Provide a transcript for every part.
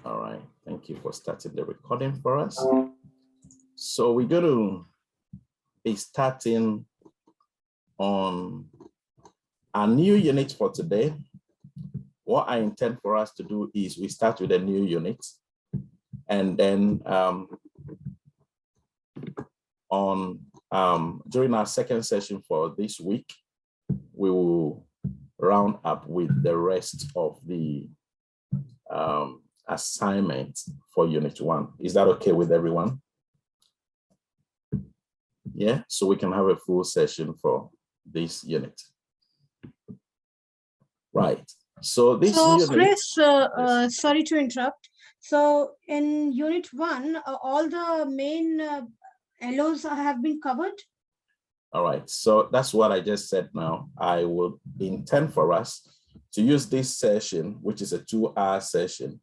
All right, thank you for starting the recording for us. So we're going to be starting on a new unit for today. What I intend for us to do is we start with a new unit, and then during our second session for this week, we will round up with the rest of the assignment for Unit 1. Is that okay with everyone? Yeah, so we can have a full session for this unit. Right. So this unit, Chris, sorry to interrupt. So in Unit 1, all the main LOs have been covered? All right, so that's what I just said now. I will intend for us to use this session, which is a 2-hour session,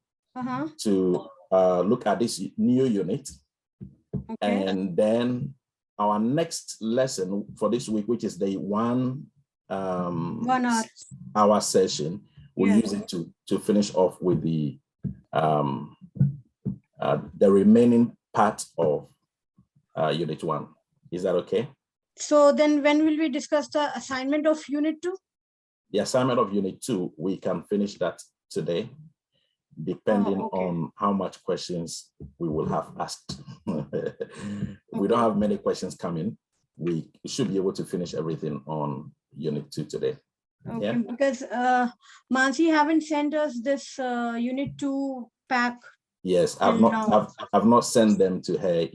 to look at this new unit. Okay. And then our next lesson for this week, which is the 1 hour session, we'll use it to finish off with the remaining part of Unit 1. Is that okay? So then when will we discuss the assignment of Unit 2? The assignment of Unit 2, we can finish that today, depending on how much questions we will have asked. If we don't have many questions coming, we should be able to finish everything on Unit 2 today. Okay, yeah? Because Mansi haven't sent us this Unit 2 pack. Yes, I've not sent them to her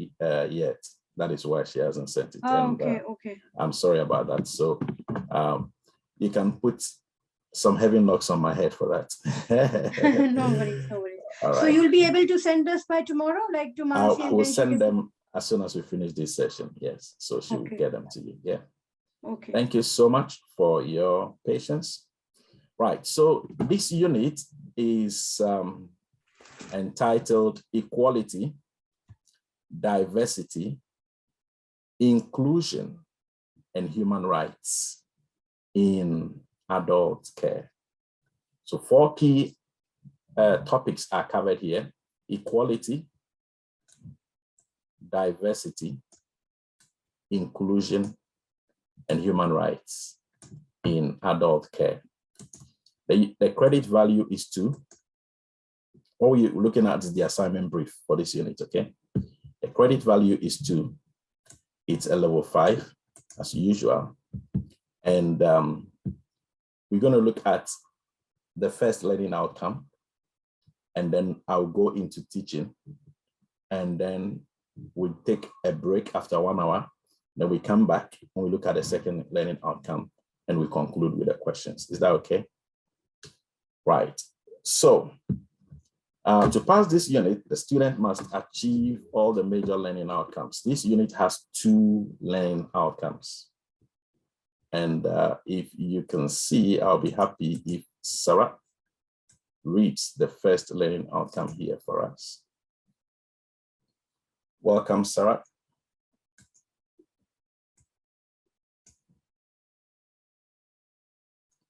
yet. That is why she hasn't sent it. Okay. I'm sorry about that. So you can put some heavy knocks on my head for that. No worries. All right. So you'll be able to send us by tomorrow, like to Mansi? I will send them as soon as we finish this session. Yes. So she will get them to you. Yeah. Okay. Thank you so much for your patience. Right. So this unit is entitled Equality, Diversity, Inclusion, and Human Rights in Adult Care. So 4 key topics are covered here: equality, diversity, inclusion, and human rights in adult care. The credit value is 2. What we're looking at is the assignment brief for this unit, okay? The credit value is 2. It's a level 5, as usual. And we're going to look at the first learning outcome, and then I'll go into teaching, and then we'll take a break after 1 hour. Then we come back and we look at the second learning outcome, and we conclude with the questions. Is that okay? Right. So to pass this unit, the student must achieve all the major learning outcomes. This unit has 2 learning outcomes. And if you can see, I'll be happy if Sarah reads the first learning outcome here for us. Welcome, Sarah.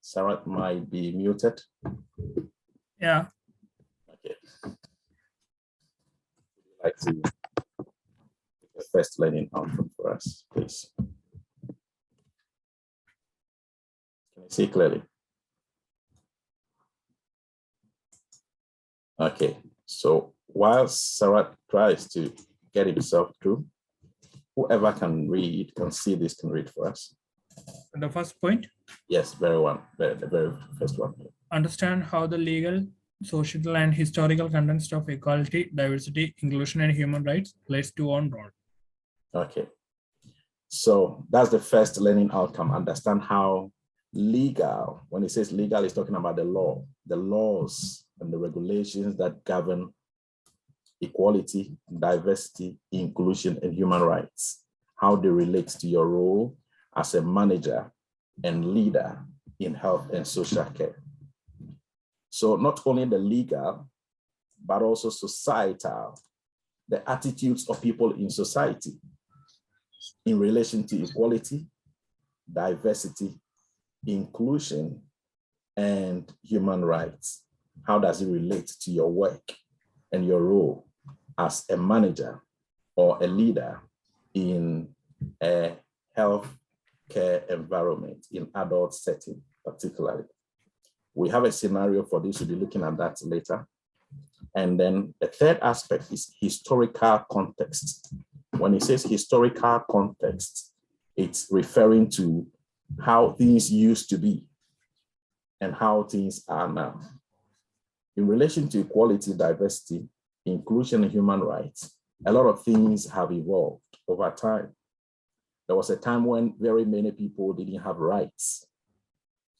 Sarah might be muted. Yeah. Okay. Would you like to take the first learning outcome for us, please? Can you see clearly? Okay, so while Sarah tries to get himself through, whoever can read, can see this, can read for us. The first point? Yes, the very first one. Understand how the legal, social, and historical context of equality, diversity, inclusion, and human rights plays to own role. Okay, so that's the first learning outcome. Understand how legal, when it says legal, it's talking about the law, the laws and the regulations that govern equality, diversity, inclusion, and human rights, how they relate to your role as a manager and leader in health and social care. So not only the legal, but also societal, the attitudes of people in society in relation to equality, diversity, inclusion, and human rights. How does it relate to your work and your role as a manager or a leader in a health care environment in adult setting, particularly. We have a scenario for this. We'll be looking at that later. And then the third aspect is historical context. When it says historical context, it's referring to how things used to be and how things are now. In relation to equality, diversity, inclusion, and human rights, a lot of things have evolved over time. There was a time when very many people didn't have rights.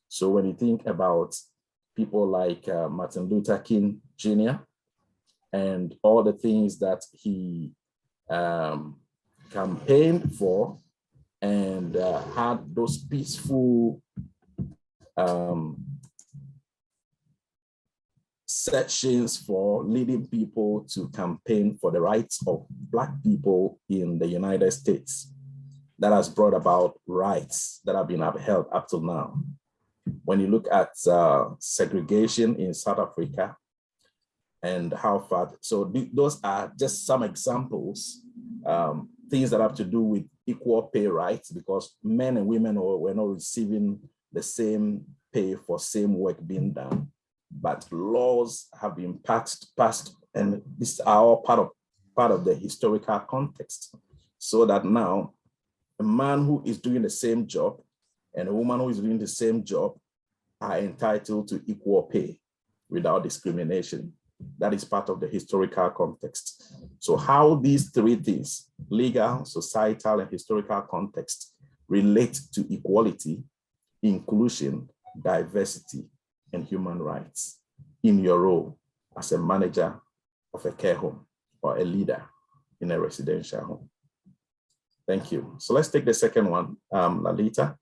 So when you think about people like Martin Luther King Jr. and all the things that he campaigned for and had those peaceful sections for leading people to campaign for the rights of Black people in the United States, that has brought about rights that have been upheld up till now. When you look at segregation in South Africa and how far, so those are just some examples, things that have to do with equal pay rights, because men and women were not receiving the same pay for same work being done. But laws have been passed, and these are all part of the historical context, so that now a man who is doing the same job and a woman who is doing the same job are entitled to equal pay without discrimination. That is part of the historical context. So how these three things, legal, societal, and historical context, relate to equality, inclusion, diversity, and human rights in your role as a manager of a care home or a leader in a residential home. Thank you. So let's take the second one, Lalita.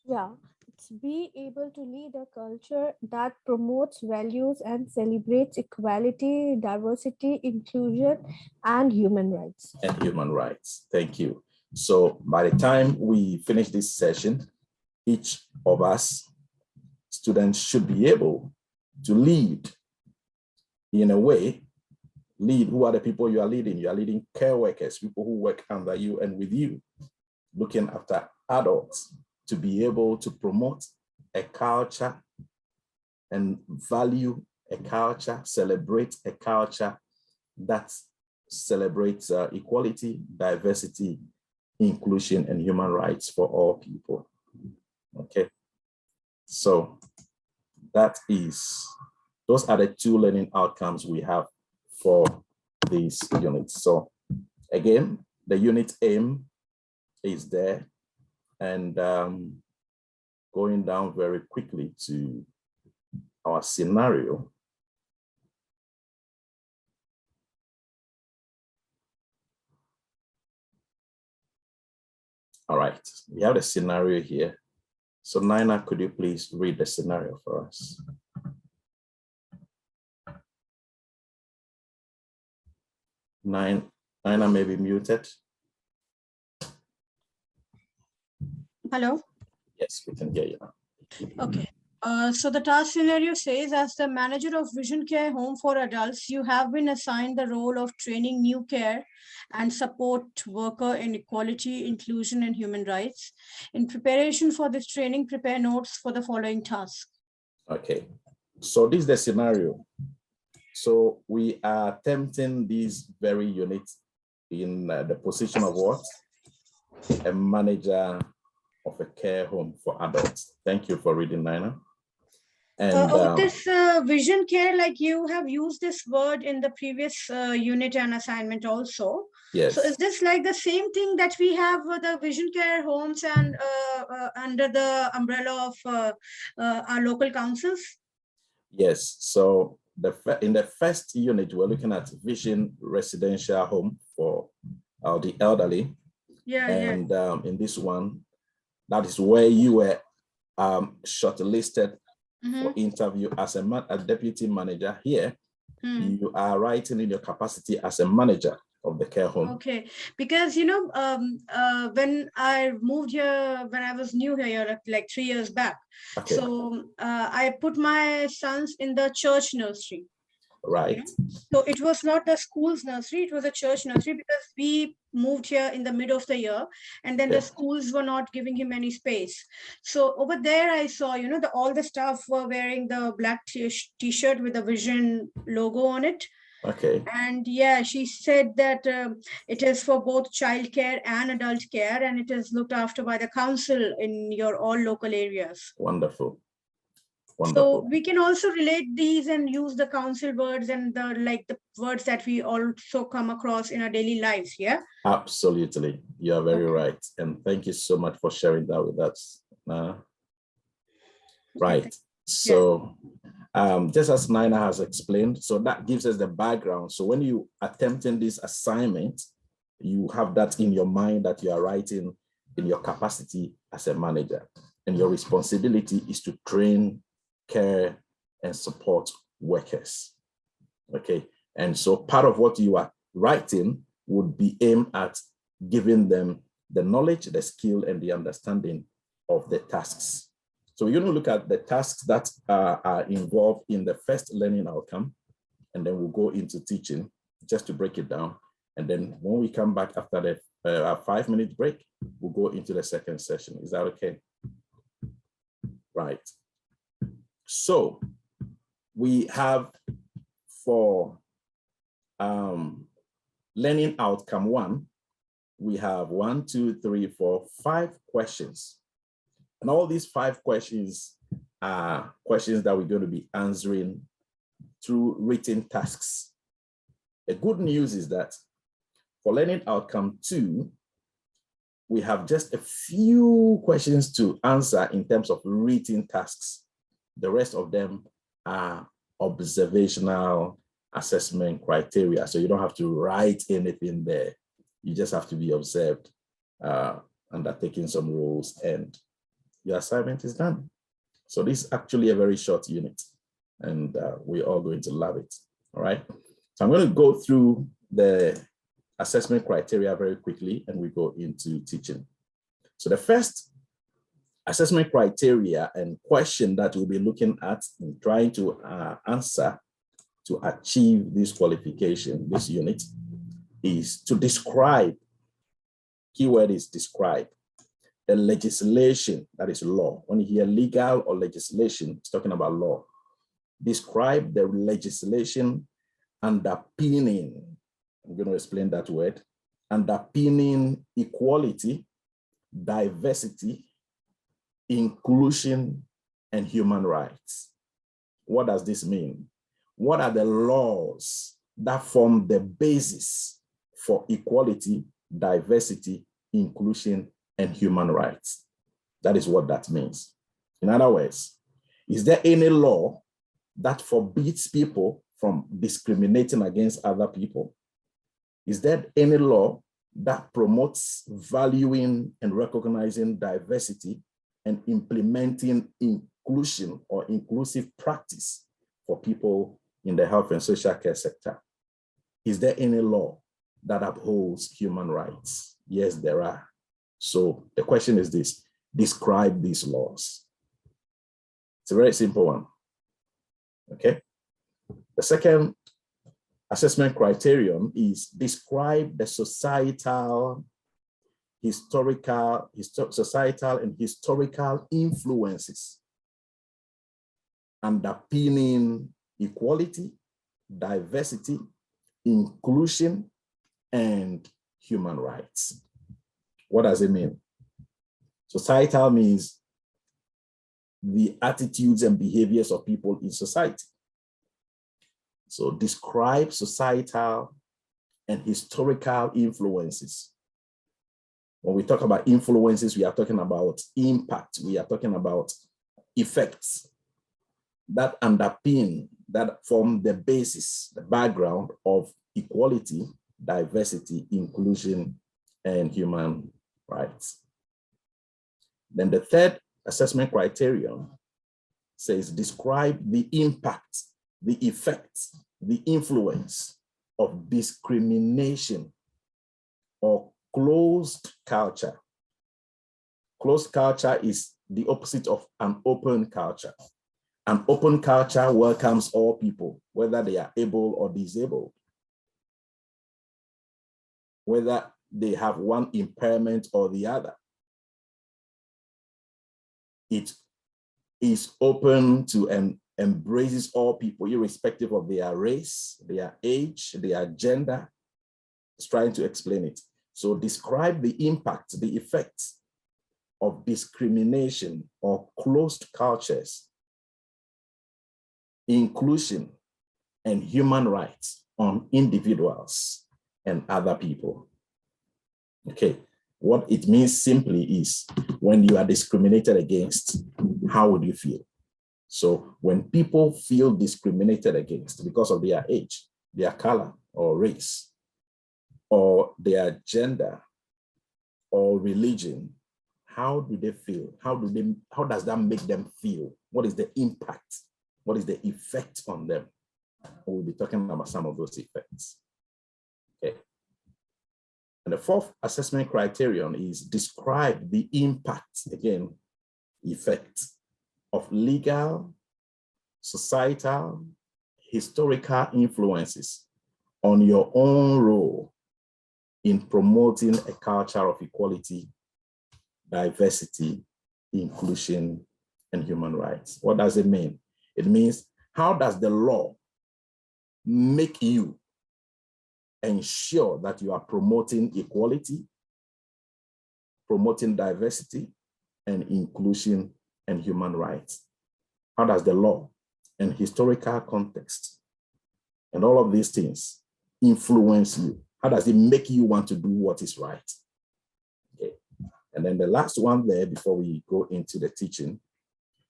Yeah, it's be able to lead a culture that promotes values and celebrates equality, diversity, inclusion, and human rights. And human rights. Thank you. So by the time we finish this session, each of us students should be able to lead in a way. Lead, who are the people you are leading? You are leading care workers, people who work under you and with you, looking after adults, to be able to promote a culture and value a culture, celebrate a culture that celebrates equality, diversity, inclusion, and human rights for all people. Okay, so those are the two learning outcomes we have for these units. So again, the unit aim is there, and going down very quickly to our scenario. All right, we have the scenario here. So Nina, could you please read the scenario for us? Nina may be muted. Hello? Yes, we can hear you now. Okay. So the task scenario says, as the manager of Vision Care Home for Adults, you have been assigned the role of training new care and support worker in equality, inclusion, and human rights. In preparation for this training, prepare notes for the following task. Okay. So this is the scenario. So we are attempting these very units in the position of what? A manager of a care home for adults. Thank you for reading, Nina. And this vision care, like you have used this word in the previous unit and assignment also. Yes. So is this like the same thing that we have with the vision care homes and under the umbrella of our local councils? Yes. So in the first unit, we're looking at vision residential home for the elderly. Yeah. And in this one, that is where you were shortlisted for interview as a deputy manager. Here, you are writing in your capacity as a manager of the care home. Okay, because when I moved here, when I was new here, like 3 years back, Okay. so I put my sons in the church nursery. Right. So it was not the school's nursery, it was a church nursery, because we moved here in the middle of the year, and then the schools were not giving him any space. So over there I saw, all the staff were wearing the black t-shirt with the Vision logo on it. Okay. And yeah, she said that it is for both child care and adult care, and it is looked after by the council in your all local areas. Wonderful. Wonderful. So we can also relate these and use the council words and the words that we also come across in our daily lives. Yeah. Absolutely. You are very right. And thank you so much for sharing that with us. Right. So just as Nina has explained, so that gives us the background. So when you attempting this assignment, you have that in your mind that you are writing in your capacity as a manager. And your responsibility is to train, care, and support workers. Okay. And so part of what you are writing would be aimed at giving them the knowledge, the skill, and the understanding of the tasks. So you're going to look at the tasks that are involved in the first learning outcome, and then we'll go into teaching just to break it down. And then when we come back after the 5-minute break, we'll go into the second session. Is that okay? Right. So we have for learning outcome 1, we have 1, 2, 3, 4, 5 questions. And all these 5 questions are questions that we're going to be answering through written tasks. The good news is that for learning outcome 2, we have just a few questions to answer in terms of written tasks. The rest of them are observational assessment criteria. So you don't have to write anything there. You just have to be observed, undertaking some rules, and your assignment is done. So this is actually a very short unit, and we're all going to love it. All right. So I'm going to go through the assessment criteria very quickly, and we go into teaching. So the first assessment criteria and question that we'll be looking at and trying to answer to achieve this qualification, this unit, is to describe, keyword is describe, the legislation, that is law. When you hear legal or legislation, it's talking about law. Describe the legislation underpinning, I'm going to explain that word, underpinning equality, diversity, inclusion, and human rights. What does this mean? What are the laws that form the basis for equality, diversity, inclusion, and human rights? That is what that means. In other words, is there any law that forbids people from discriminating against other people? Is there any law that promotes valuing and recognizing diversity and implementing inclusion or inclusive practice for people in the health and social care sector? Is there any law that upholds human rights? Yes, there are. So the question is this: describe these laws. It's a very simple one. Okay. The second assessment criterion is describe the societal and historical influences underpinning equality, diversity, inclusion, and human rights. What does it mean? Societal means the attitudes and behaviors of people in society. So describe societal and historical influences. When we talk about influences, we are talking about impact. We are talking about effects that underpin, that form the basis, the background of equality, diversity, inclusion, and human rights. Then the third assessment criterion says describe the impact, the effects, the influence of discrimination or closed culture. Closed culture is the opposite of an open culture. An open culture welcomes all people, whether they are able or disabled, whether they have one impairment or the other. It is open to and embraces all people, irrespective of their race, their age, their gender. It's trying to explain it. So describe the impact, the effects of discrimination or closed cultures, inclusion, and human rights on individuals and other people. Okay, what it means simply is when you are discriminated against, how would you feel? So when people feel discriminated against because of their age, their color or race, or their gender or religion, how do they feel? How does that make them feel? What is the impact? What is the effect on them? We'll be talking about some of those effects. Okay. And the fourth assessment criterion is describe the impact, again, effect of legal, societal, historical influences on your own role in promoting a culture of equality, diversity, inclusion, and human rights. What does it mean? It means, how does the law make you ensure that you are promoting equality, promoting diversity and inclusion and human rights? How does the law and historical context and all of these things influence you? How does it make you want to do what is right? Okay. And then the last one there before we go into the teaching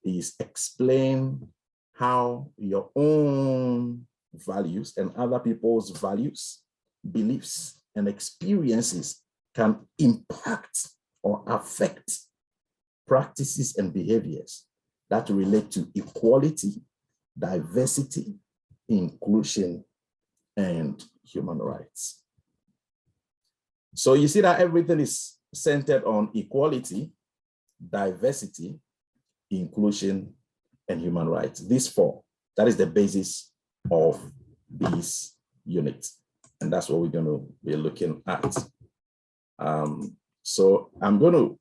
is explain how your own values and other people's values, beliefs, and experiences can impact or affect practices and behaviors that relate to equality, diversity, inclusion, and human rights. So you see that everything is centered on equality, diversity, inclusion, and human rights. These four, that is the basis of this unit. And that's what we're going to be looking at. So I'm going to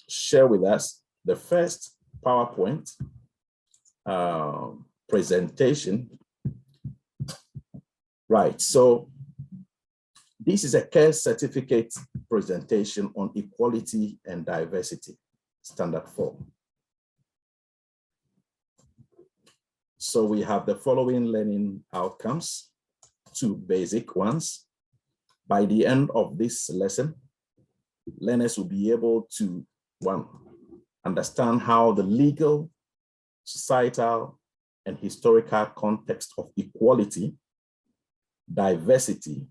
share with us the first PowerPoint presentation. Right, so this is a care certificate presentation on equality and diversity, standard form. So we have the following learning outcomes, two basic ones. By the end of this lesson, learners will be able to, one, understand how the legal, societal, and historical context of equality, diversity,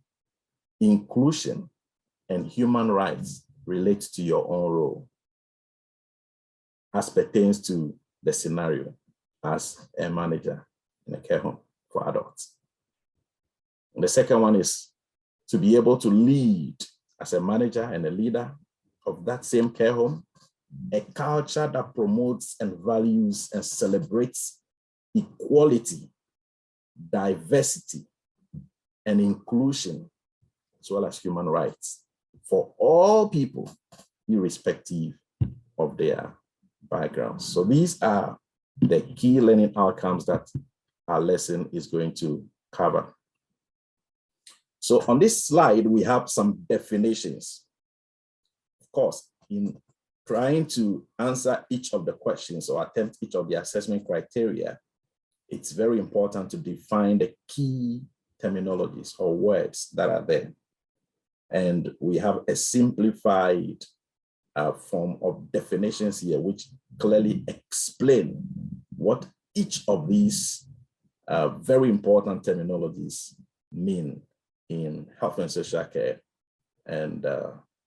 inclusion, and human rights relate to your own role as pertains to the scenario as a manager in a care home for adults. And the second one is to be able to lead as a manager and a leader of that same care home, a culture that promotes and values and celebrates equality, diversity, and inclusion, as well as human rights for all people, irrespective of their backgrounds. So these are the key learning outcomes that our lesson is going to cover. So on this slide, we have some definitions. Of course, in trying to answer each of the questions or attempt each of the assessment criteria, it's very important to define the key terminologies or words that are there. And we have a simplified form of definitions here, which clearly explain what each of these very important terminologies mean in health and social care and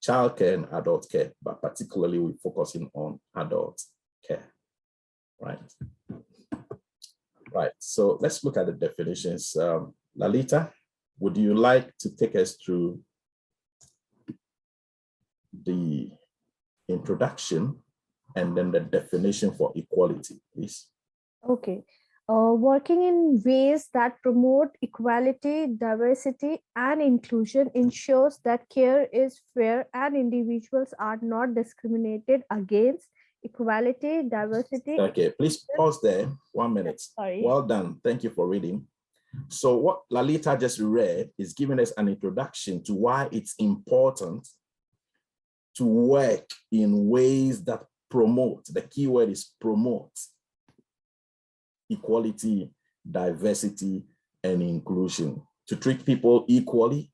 child care and adult care, but particularly we're focusing on adult care, right? Right, so let's look at the definitions. Lalita, would you like to take us through the introduction and then the definition for equality, please. Okay. Working in ways that promote equality, diversity, and inclusion ensures that care is fair and individuals are not discriminated against. Equality, diversity. Okay, please pause there 1 minute. Sorry. Well done. Thank you for reading. So what Lalita just read is giving us an introduction to why it's important to work in ways that promote. The key word is promote equality, diversity, and inclusion, to treat people equally,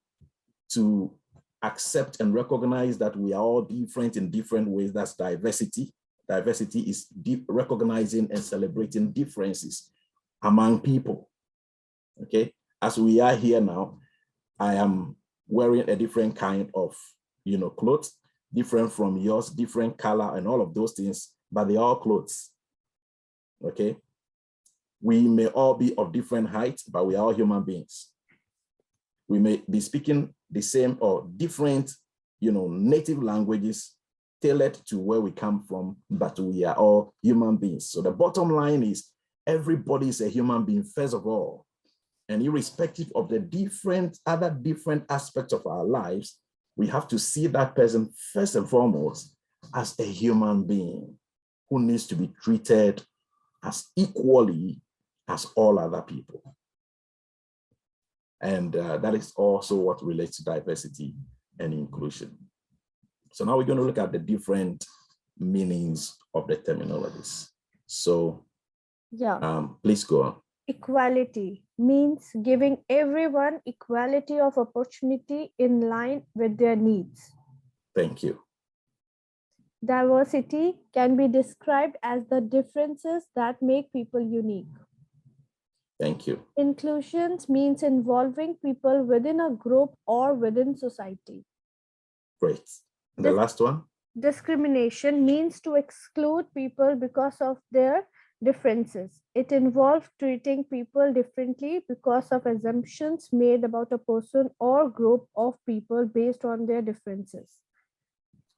to accept and recognize that we are all different in different ways. That's diversity. Diversity is recognizing and celebrating differences among people. Okay, as we are here now, I am wearing a different kind of, clothes, different from yours, different color and all of those things, but they are all clothes. Okay, we may all be of different heights, but we are all human beings. We may be speaking the same or different, native languages tailored to where we come from, but we are all human beings. So the bottom line is everybody is a human being, first of all, and irrespective of the other different aspects of our lives, we have to see that person first and foremost as a human being who needs to be treated as equally as all other people. And that is also what relates to diversity and inclusion. So now we're going to look at the different meanings of the terminologies. So please go on. Equality means giving everyone equality of opportunity in line with their needs. Thank you. Diversity can be described as the differences that make people unique. Thank you. Inclusion means involving people within a group or within society. Great. And the last one? Discrimination means to exclude people because of their differences. It involves treating people differently because of assumptions made about a person or group of people based on their differences.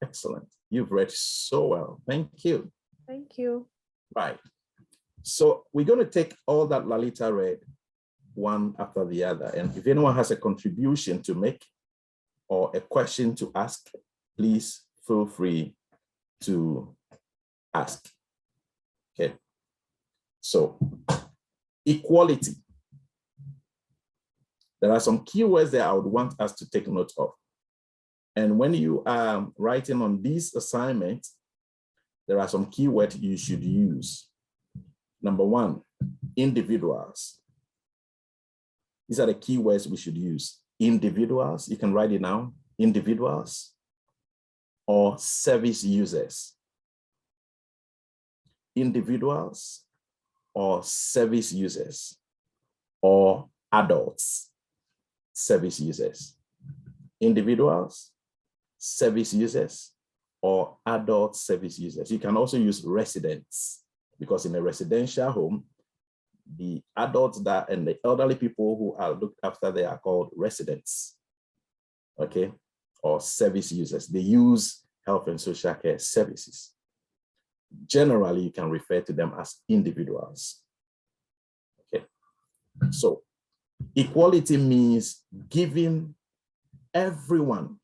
Excellent. You've read so well. Thank you. Thank you. Right. So we're going to take all that Lalita read one after the other. And if anyone has a contribution to make or a question to ask, please feel free to ask. Okay. So equality. There are some keywords that I would want us to take note of. And when you are writing on this assignment, there are some keywords you should use. Number one, individuals. These are the keywords we should use. Individuals, you can write it now, individuals, or service users. Individuals or service users, or adults, service users. Individuals, service users, or adult service users. You can also use residents, because in a residential home, the adults and the elderly people who are looked after, they are called residents, okay, or service users. They use health and social care services. Generally, you can refer to them as individuals, okay? So equality means giving everyone,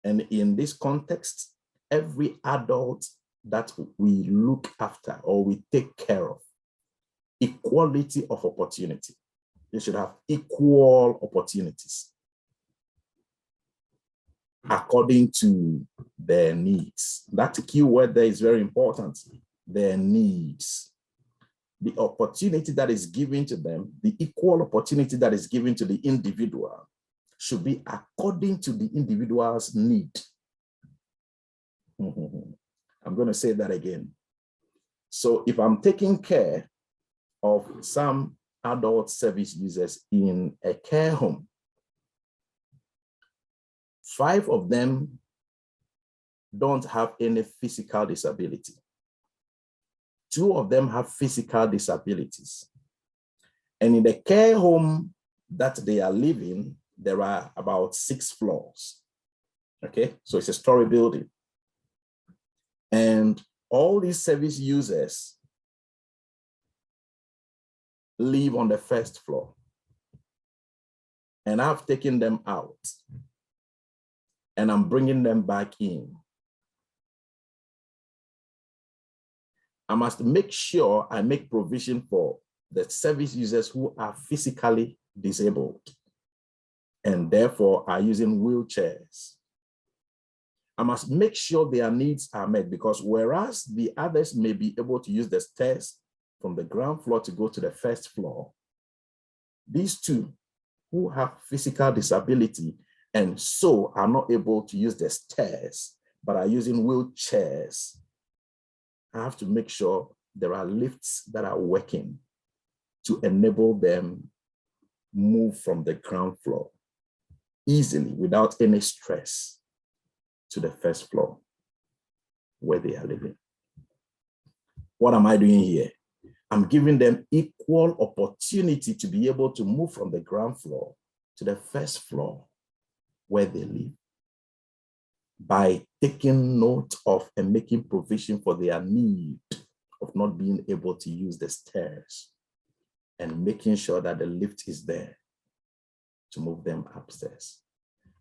and in this context, every adult that we look after or we take care of, equality of opportunity. They should have equal opportunities according to their needs. That key word there is very important, their needs. The opportunity that is given to them, the equal opportunity that is given to the individual should be according to the individual's need. I'm going to say that again. So if I'm taking care of some adult service users in a care home, 5 of them don't have any physical disability. 2 of them have physical disabilities. And in the care home that they are living, there are about 6 floors. Okay, so it's a story building. And all these service users live on the first floor. And I've taken them out and I'm bringing them back in. I must make sure I make provision for the service users who are physically disabled and therefore are using wheelchairs. I must make sure their needs are met, because whereas the others may be able to use the stairs from the ground floor to go to the first floor, these two who have physical disability and so are not able to use the stairs but are using wheelchairs, I have to make sure there are lifts that are working to enable them move from the ground floor easily without any stress to the first floor where they are living. What am I doing here? I'm giving them equal opportunity to be able to move from the ground floor to the first floor where they live by taking note of and making provision for their need of not being able to use the stairs and making sure that the lift is there to move them upstairs.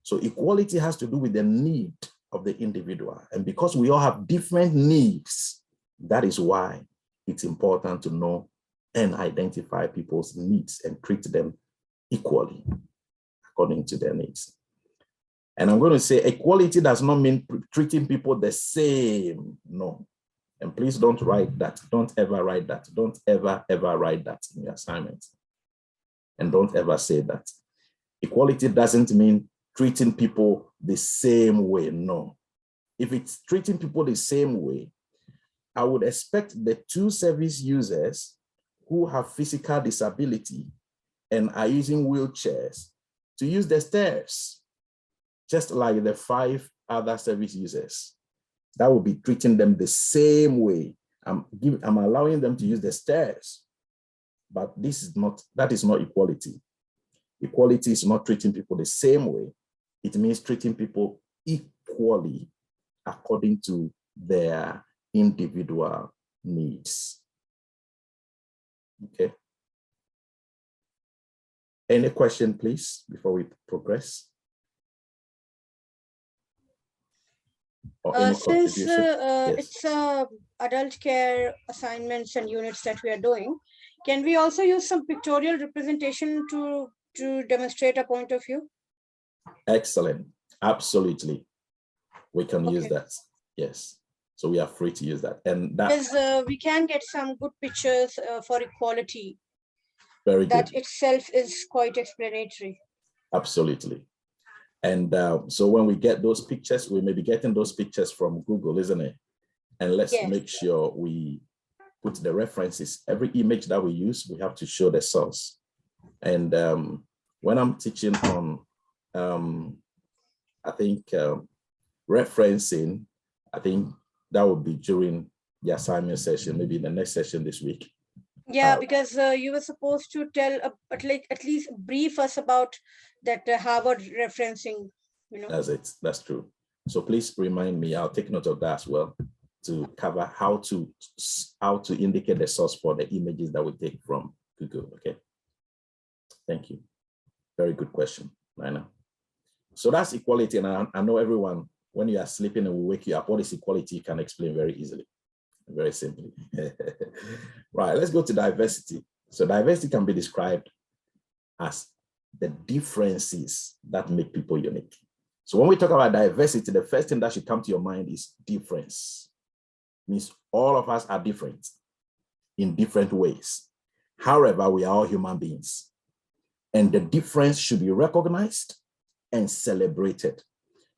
So equality has to do with the need of the individual. And because we all have different needs, that is why it's important to know and identify people's needs and treat them equally according to their needs. And I'm going to say equality does not mean treating people the same. No. And please don't write that. Don't ever write that. Don't ever write that in your assignment. And don't ever say that. Equality doesn't mean treating people the same way. No. If it's treating people the same way, I would expect the two service users who have physical disability and are using wheelchairs to use the stairs, just like the 5 other service users. That would be treating them the same way. I'm allowing them to use the stairs, but that is not equality. Equality is not treating people the same way. It means treating people equally according to their individual needs. Okay. Any question, please, before we progress? Or any Since contribution? Yes. it's adult care assignments and units that we are doing, can we also use some pictorial representation to demonstrate a point of view? Excellent. Absolutely. We can use that. Yes. So we are free to use that. And that, because we can get some good pictures for equality. Very good. That itself is quite explanatory. Absolutely. And so when we get those pictures, we may be getting those pictures from Google, isn't it? And let's make sure we put the references. Every image that we use, we have to show the source. And when I'm teaching on, I think, referencing, I think that would be during the assignment session, maybe in the next session this week. Yeah, because you were supposed to tell, at least brief us about that Harvard referencing, you know. That's it. That's true. So please remind me. I'll take note of that as well to cover how to indicate the source for the images that we take from Google. Okay. Thank you. Very good question, Raina. So that's equality, and I know everyone, when you are sleeping and we wake you up, what is equality? You can explain very easily, very simply. Right, let's go to diversity. So diversity can be described as the differences that make people unique. So when we talk about diversity, the first thing that should come to your mind is difference. It means all of us are different in different ways. However, we are all human beings. And the difference should be recognized and celebrated.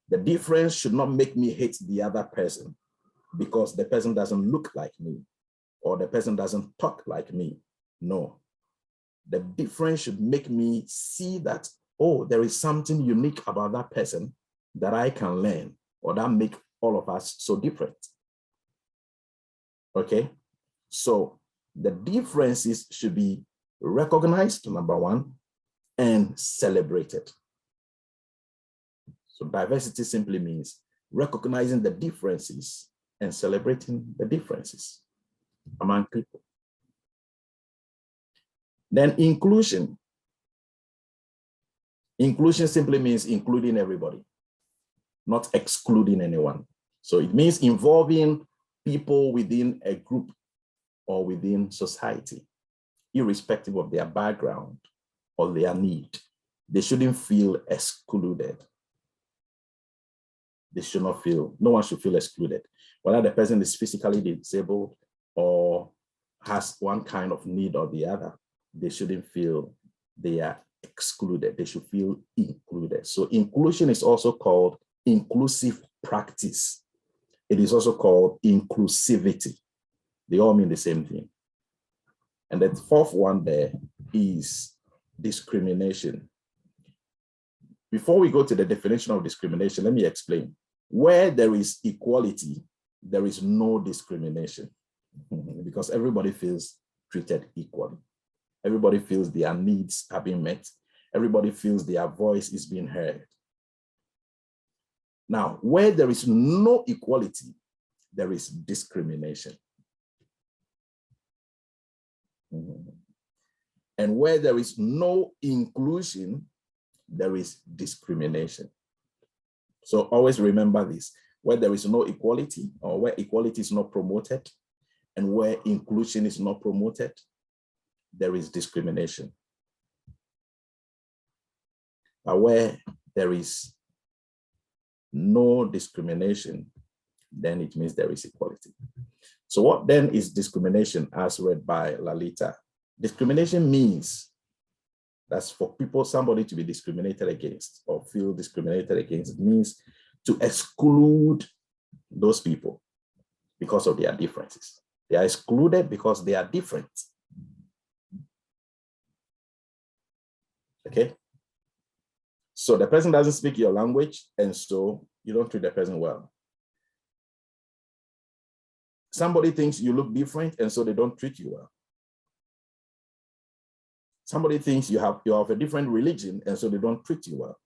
The difference should not make me hate the other person because the person doesn't look like me or the person doesn't talk like me. No. The difference should make me see that, oh, there is something unique about that person that I can learn or that make all of us so different. Okay? So the differences should be recognized, number one, and celebrated. So diversity simply means recognizing the differences and celebrating the differences among people. Then inclusion. Inclusion simply means including everybody, not excluding anyone. So it means involving people within a group or within society, irrespective of their background or their need. They shouldn't feel excluded. They should not feel, no one should feel excluded. Whether the person is physically disabled or has one kind of need or the other, they shouldn't feel they are excluded. They should feel included. So inclusion is also called inclusive practice. It is also called inclusivity. They all mean the same thing. And the fourth one there is discrimination. Before we go to the definition of discrimination, let me explain. Where there is equality, there is no discrimination because everybody feels treated equally. Everybody feels their needs are being met. Everybody feels their voice is being heard. Now, where there is no equality, there is discrimination. And where there is no inclusion, there is discrimination. So always remember this, where there is no equality or where equality is not promoted and where inclusion is not promoted, there is discrimination. But where there is no discrimination, then it means there is equality. So what then is discrimination as read by Lalita? Discrimination means that's for people, somebody to be discriminated against or feel discriminated against. It means to exclude those people because of their differences. They are excluded because they are different. Okay? So the person doesn't speak your language, and so you don't treat the person well. Somebody thinks you look different, and so they don't treat you well. Somebody thinks you have a different religion, and so they don't treat you well.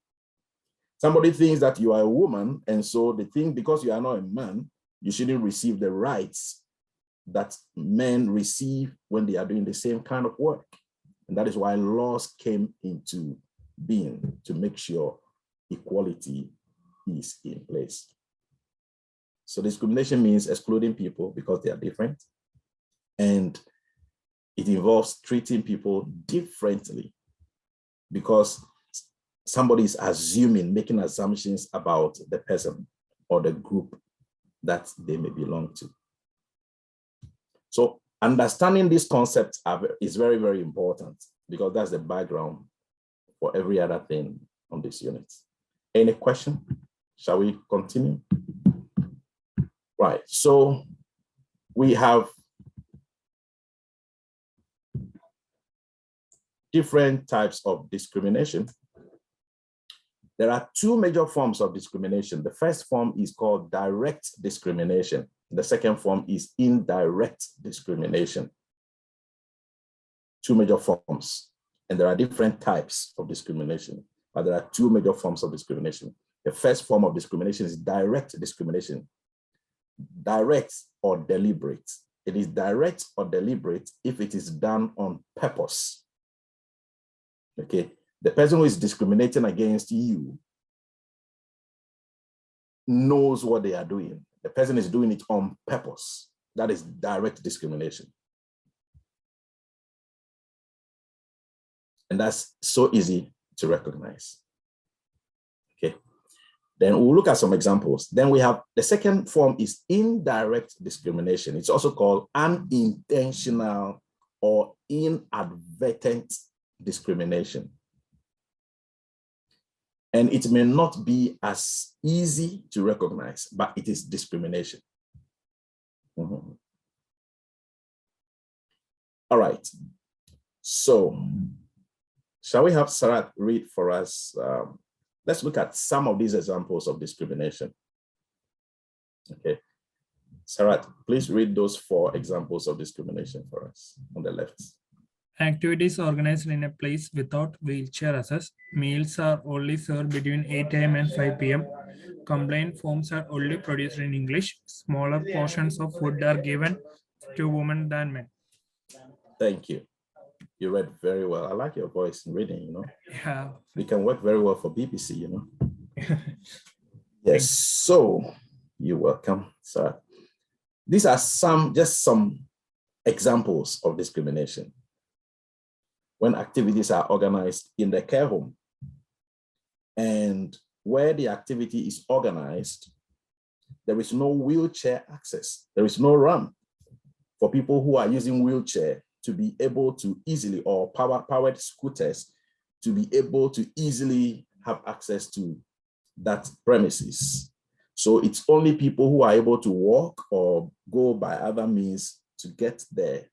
Somebody thinks that you are a woman, and so they think because you are not a man, you shouldn't receive the rights that men receive when they are doing the same kind of work. And that is why laws came into being to make sure equality is in place. So discrimination means excluding people because they are different, and it involves treating people differently because somebody is assuming, making assumptions about the person or the group that they may belong to. So understanding these concepts is very, very important because that's the background for every other thing on this unit. Any question? Shall we continue? Right, so we have different types of discrimination. There are two major forms of discrimination. The first form is called direct discrimination. The second form is indirect discrimination. Two major forms. And there are different types of discrimination, but there are two major forms of discrimination. The first form of discrimination is direct discrimination. Direct or deliberate. It is direct or deliberate if it is done on purpose. Okay, the person who is discriminating against you knows what they are doing. The person is doing it on purpose. That is direct discrimination. And that's so easy to recognize. Okay, then we'll look at some examples. Then we have the second form is indirect discrimination. It's also called unintentional or inadvertent discrimination. And it may not be as easy to recognize, but it is discrimination. Mm-hmm. All right. So, shall we have Sarat read for us? Let's look at some of these examples of discrimination. Okay. Sarat, please read those 4 examples of discrimination for us on the left. Activities organized in a place without wheelchair access. Meals are only served between 8 a.m. and 5 p.m. Complaint forms are only produced in English. Smaller portions of food are given to women than men. Thank you. You read very well. I like your voice in reading, you know. Yeah. You can work very well for BBC, you know. Yes, so you're welcome, sir. These are just some examples of discrimination when activities are organized in the care home. And where the activity is organized, there is no wheelchair access. There is no ramp for people who are using wheelchair to be able to easily, or powered scooters, to be able to easily have access to that premises. So it's only people who are able to walk or go by other means to get there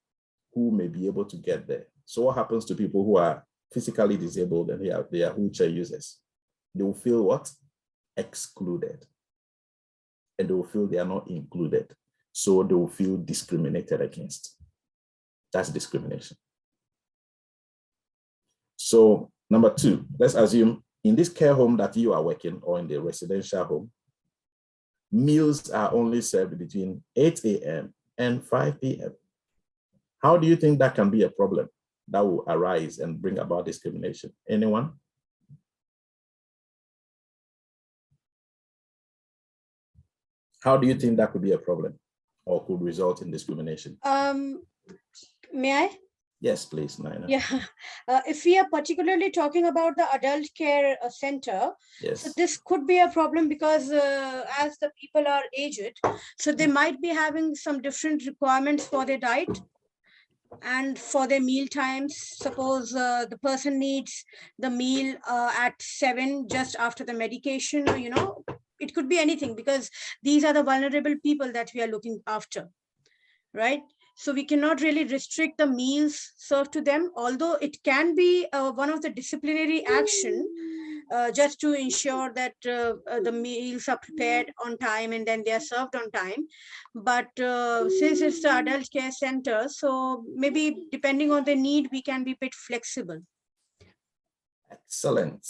who may be able to get there. So what happens to people who are physically disabled and they are wheelchair users? They will feel what? Excluded. And they will feel they are not included. So they will feel discriminated against. That's discrimination. So number two, let's assume in this care home that you are working, or in the residential home, meals are only served between 8 a.m. and 5 p.m. How do you think that can be a problem that will arise and bring about discrimination? Anyone? How do you think that could be a problem or could result in discrimination? May I? Yes, please, Naina. Yeah, if we are particularly talking about the adult care center, Yes. so this could be a problem because as the people are aged, so they might be having some different requirements for their diet and for their meal times. Suppose the person needs the meal at 7 just after the medication, or, you know, it could be anything, because these are the vulnerable people that we are looking after, right? So we cannot really restrict the meals served to them, although it can be one of the disciplinary action just to ensure that the meals are prepared on time and then they are served on time. But since it's the adult care center, so maybe depending on the need, we can be a bit flexible. Excellent.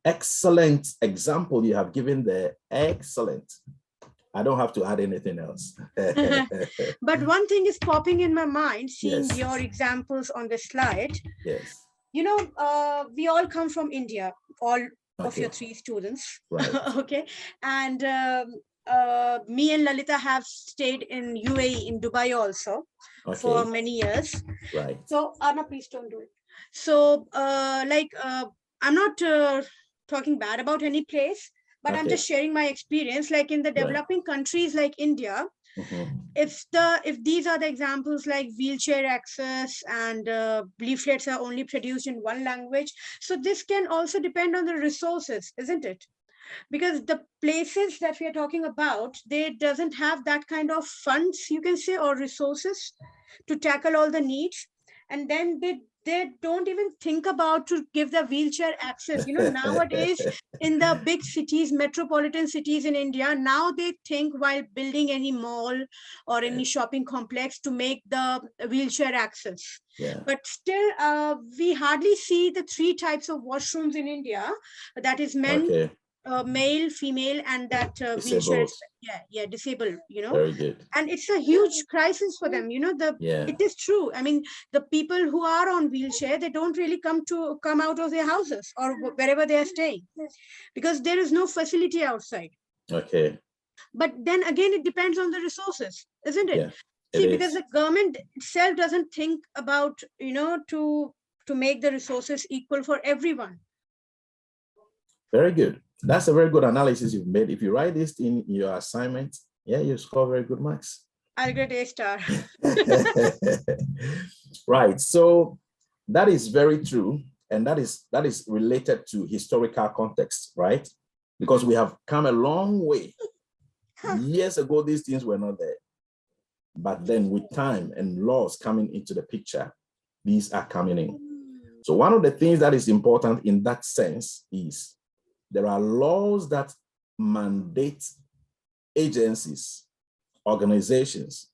Excellent example you have given there. Excellent. I don't have to add anything else. But one thing is popping in my mind, seeing Yes. your examples on the slide. Yes. You know, we all come from India, all of Okay. your three students. Right. Okay. And me and Lalita have stayed in UAE, in Dubai also, Okay. for many years. Right. So, Anna, please don't do it. So, I'm not talking bad about any place, but Okay. I'm just sharing my experience. Like in the developing countries like India, if these are the examples, like wheelchair access and leaflets are only produced in one language, so this can also depend on the resources, isn't it? Because the places that we are talking about, they doesn't have that kind of funds, you can say, or resources to tackle all the needs, and then they don't even think about to give the wheelchair access. You know, nowadays in the big cities, metropolitan cities in India, now they think while building any mall or any shopping complex to make the wheelchair access. Yeah. But still, we hardly see the three types of washrooms in India, that is men, Okay. Male, female, and that wheelchair, disabled, you know. Very good. And it's a huge crisis for them, you know. It is true. I mean, the people who are on wheelchair, they don't really come out of their houses or wherever they are staying, because there is no facility outside. Okay. But then again, it depends on the resources, isn't it? Yeah, See, because the government itself doesn't think about, you know, to make the resources equal for everyone. Very good. That's a very good analysis you've made. If you write this in your assignment, yeah, you score very good marks. I'll get A star. Right. So that is very true. And that is related to historical context, right? Because we have come a long way. Years ago, these things were not there. But then with time and laws coming into the picture, these are coming in. So one of the things that is important in that sense is there are laws that mandate agencies, organizations,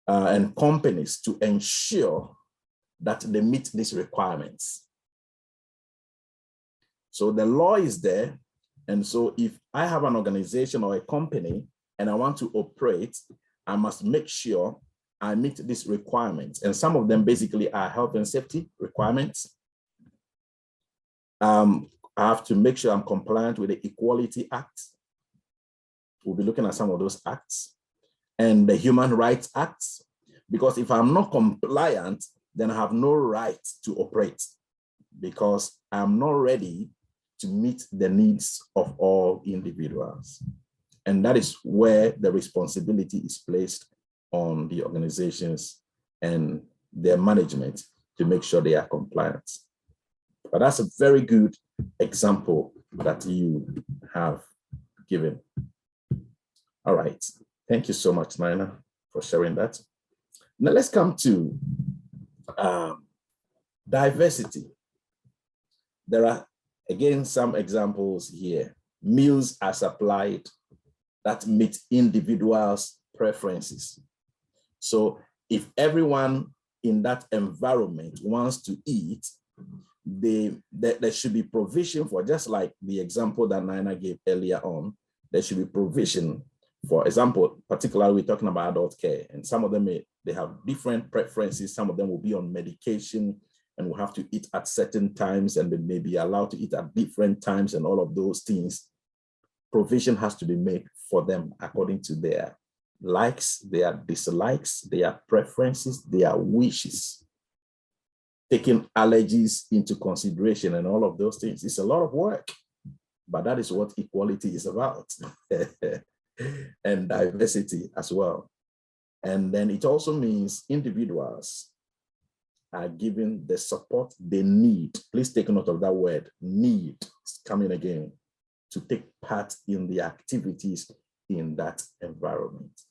and companies to ensure that they meet these requirements. So the law is there. And so if I have an organization or a company and I want to operate, I must make sure I meet these requirements. And some of them basically are health and safety requirements. I have to make sure I'm compliant with the Equality Act. We'll be looking at some of those acts and the Human Rights Acts, because if I'm not compliant, then I have no right to operate because I'm not ready to meet the needs of all individuals. And that is where the responsibility is placed on the organizations and their management to make sure they are compliant. But that's a very good example that you have given. All right. Thank you so much, Nina, for sharing that. Now let's come to diversity. There are, again, some examples here. Meals are supplied that meet individuals' preferences. So if everyone in that environment wants to eat, there should be provision for, just like the example that Nina gave earlier on, there should be provision. For example, particularly we're talking about adult care, and some of them they have different preferences. Some of them will be on medication and will have to eat at certain times, and they may be allowed to eat at different times, and all of those things. Provision has to be made for them according to their likes, their dislikes, their preferences, their wishes. Taking allergies into consideration and all of those things. It's a lot of work, but that is what equality is about. And diversity as well. And then it also means individuals are given the support they need. Please take note of that word, need. It's coming again, to take part in the activities in that environment.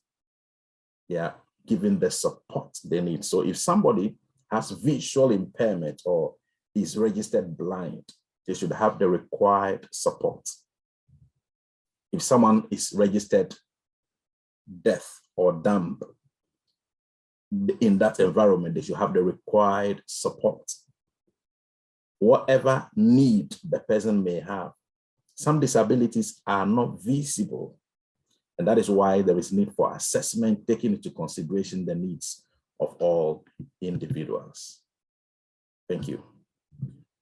Yeah, given the support they need. So if somebody has visual impairment or is registered blind, they should have the required support. If someone is registered deaf or dumb, in that environment, they should have the required support. Whatever need the person may have, some disabilities are not visible. And that is why there is need for assessment, taking into consideration the needs of all individuals. Thank you.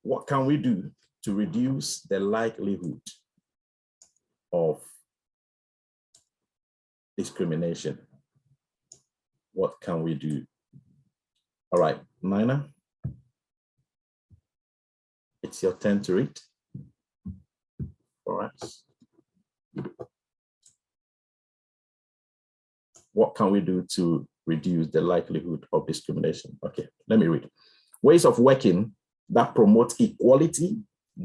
What can we do to reduce the likelihood of discrimination? What can we do? All right, Nina, it's your turn to read for us. What can we do to reduce the likelihood of discrimination? Okay, let me read. Ways of working that promote equality,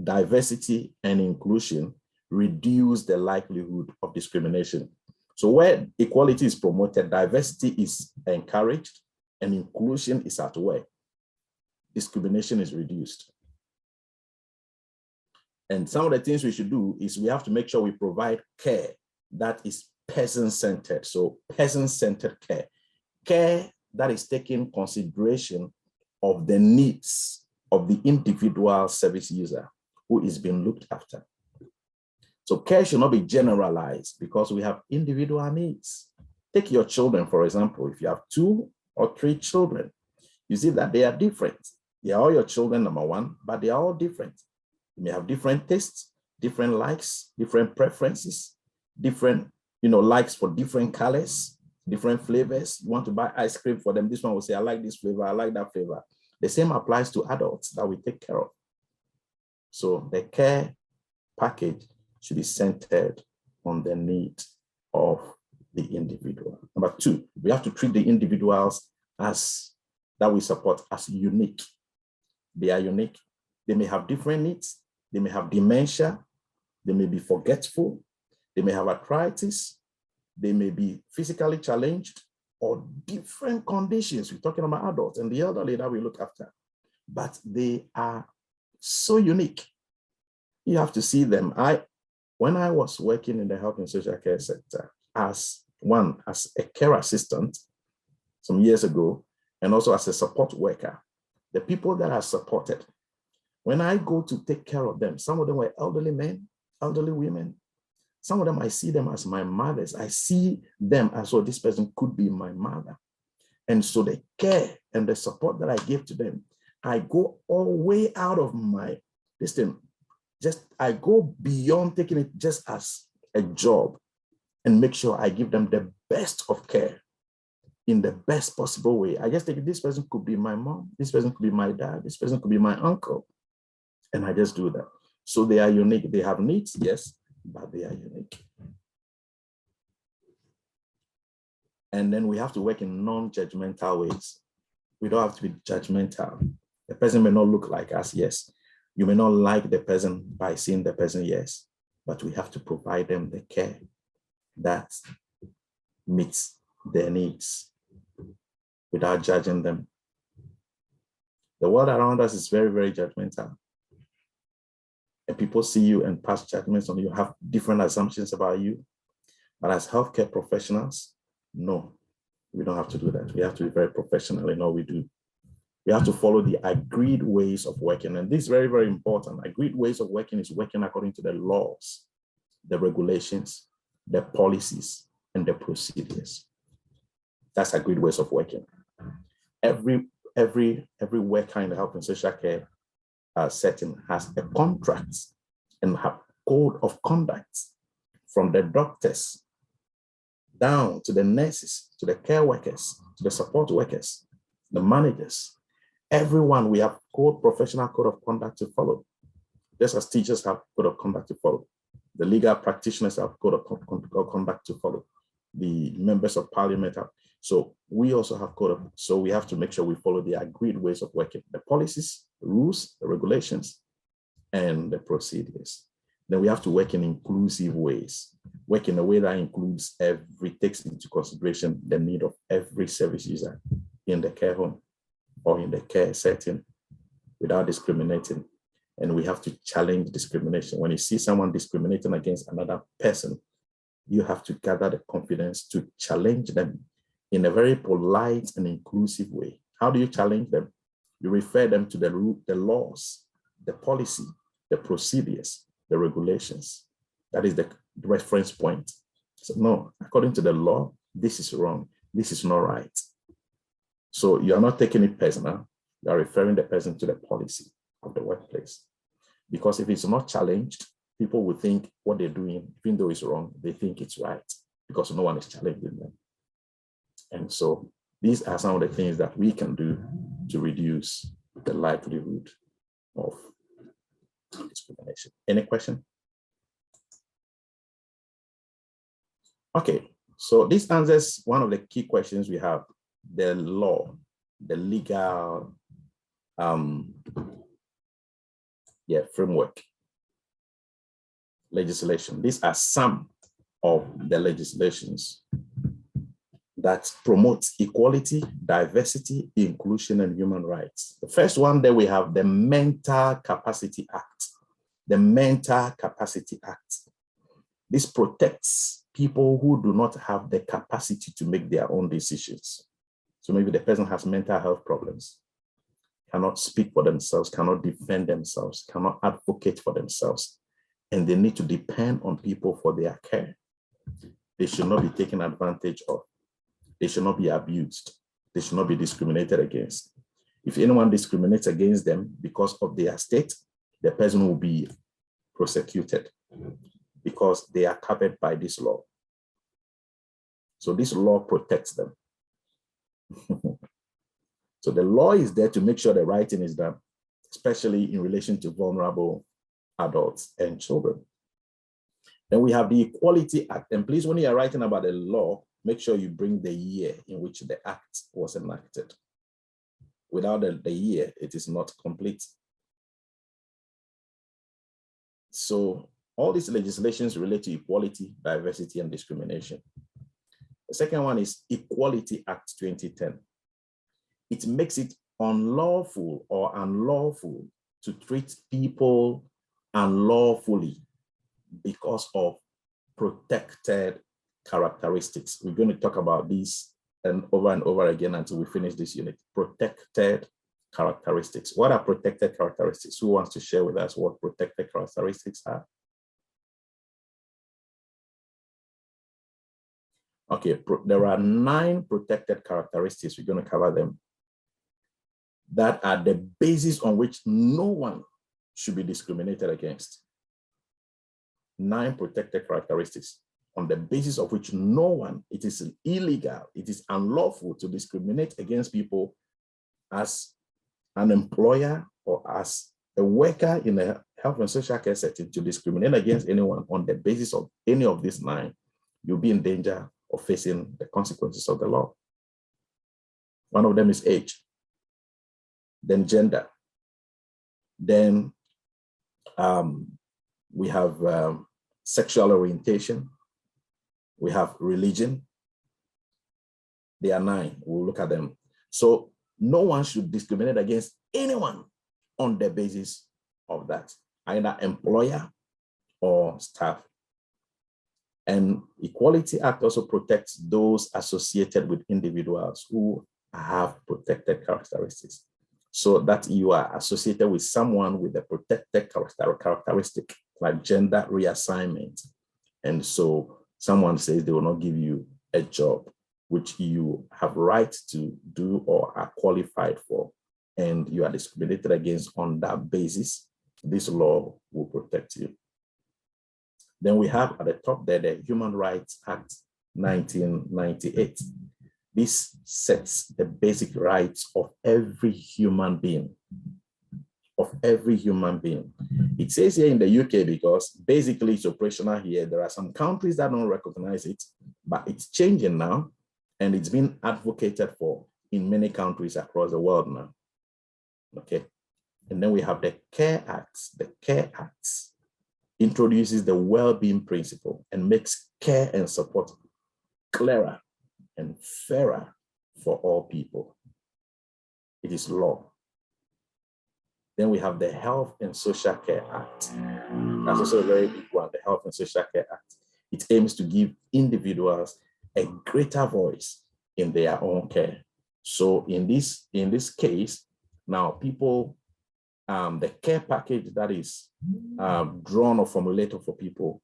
diversity, and inclusion reduce the likelihood of discrimination. So where equality is promoted, diversity is encouraged, and inclusion is at work, discrimination is reduced. And some of the things we should do is we have to make sure we provide care that is person-centered. So person-centered care. Care that is taking consideration of the needs of the individual service user who is being looked after. So care should not be generalized because we have individual needs. Take your children, for example. If you have 2 or 3 children, you see that they are different. They are all your children, number one, but they are all different. You may have different tastes, different likes, different preferences, different likes for different colors, different flavors. You want to buy ice cream for them. This one will say, I like this flavor, I like that flavor. The same applies to adults that we take care of. So the care package should be centered on the needs of the individual. Number 2, we have to treat the individuals that we support as unique. They are unique. They may have different needs. They may have dementia. They may be forgetful. They may have arthritis. They may be physically challenged or different conditions. We're talking about adults and the elderly that we look after, but they are so unique. You have to see them. When I was working in the health and social care sector as a care assistant some years ago, and also as a support worker, the people that are supported. When I go to take care of them, some of them were elderly men, elderly women. Some of them, I see them as my mothers. I see them as, oh, this person could be my mother. And so the care and the support that I give to them, I go all way out of my, I go beyond taking it just as a job and make sure I give them the best of care in the best possible way. I just think this person could be my mom, this person could be my dad, this person could be my uncle. And I just do that. So they are unique. They have needs, yes, but they are unique. And then we have to work in non-judgmental ways. We don't have to be judgmental. The person may not look like us, yes. You may not like the person by seeing the person, yes. But we have to provide them the care that meets their needs without judging them. The world around us is very, very judgmental. And people see you and pass judgments on you, have different assumptions about you. But as healthcare professionals, no, we don't have to do that. We have to be very professional in all we do. We have to follow the agreed ways of working. And this is very, very important. Agreed ways of working is working according to the laws, the regulations, the policies, and the procedures. That's agreed ways of working. Every worker in the health and social care setting has a contract and have code of conduct from the doctors down to the nurses, to the care workers, to the support workers, the managers. Everyone, we have professional code of conduct to follow. Just as teachers have code of conduct to follow. The legal practitioners have code of conduct to follow. The members of parliament have. So we also have so we have to make sure we follow the agreed ways of working, the policies, the rules, the regulations, and the procedures. Then we have to work in inclusive ways, work in a way that includes takes into consideration the need of every service user in the care home or in the care setting without discriminating. And we have to challenge discrimination. When you see someone discriminating against another person, you have to gather the confidence to challenge them in a very polite and inclusive way. How do you challenge them? You refer them to the laws, the policy, the procedures, the regulations. That is the reference point. So no, according to the law, this is wrong. This is not right. So you are not taking it personal. You are referring the person to the policy of the workplace. Because if it's not challenged, people will think what they're doing, even though it's wrong, they think it's right because no one is challenging them. And so these are some of the things that we can do to reduce the likelihood of discrimination. Any question? Okay, so this answers one of the key questions we have, the law, the legal framework, legislation. These are some of the legislations that promotes equality, diversity, inclusion, and human rights. The first one that we have, the Mental Capacity Act. The Mental Capacity Act. This protects people who do not have the capacity to make their own decisions. So maybe the person has mental health problems, cannot speak for themselves, cannot defend themselves, cannot advocate for themselves, and they need to depend on people for their care. They should not be taken advantage of. They should not be abused. They should not be discriminated against. If anyone discriminates against them because of their state, the person will be prosecuted because they are covered by this law. So this law protects them. So the law is there to make sure the right thing is done, especially in relation to vulnerable adults and children. Then we have the Equality Act. And please, when you are writing about the law, make sure you bring the year in which the act was enacted. Without the year, it is not complete. So all these legislations relate to equality, diversity, and discrimination. The second one is Equality Act 2010. It makes it unlawful or unlawful to treat people unlawfully because of protected characteristics. We're going to talk about these and over again until we finish this unit. Protected characteristics. What are protected characteristics? Who wants to share with us what protected characteristics are? Okay, there are 9 protected characteristics. We're going to cover them that are the basis on which no one should be discriminated against. 9 protected characteristics on the basis of which no one, it is illegal, it is unlawful to discriminate against people as an employer or as a worker in a health and social care setting. To discriminate against anyone on the basis of any of these 9, you'll be in danger of facing the consequences of the law. One of them is age, then gender, then we have sexual orientation, we have religion. There are 9. We'll look at them. So no one should discriminate against anyone on the basis of that, either employer or staff. And Equality Act also protects those associated with individuals who have protected characteristics. So that you are associated with someone with a protected characteristic, like gender reassignment. And so someone says they will not give you a job which you have right to do or are qualified for, and you are discriminated against on that basis, this law will protect you. Then we have at the top there the Human Rights Act 1998. This sets the basic rights of every human being. It says here in the UK because basically it's operational here. There are some countries that don't recognize it, but it's changing now, and it's been advocated for in many countries across the world now. Okay. And then we have the Care Act. The Care Act introduces the well-being principle and makes care and support clearer and fairer for all people. It is law. Then we have the Health and Social Care Act. That's also a very big one, the Health and Social Care Act. It aims to give individuals a greater voice in their own care. So in this case, now people, the care package that is drawn or formulated for people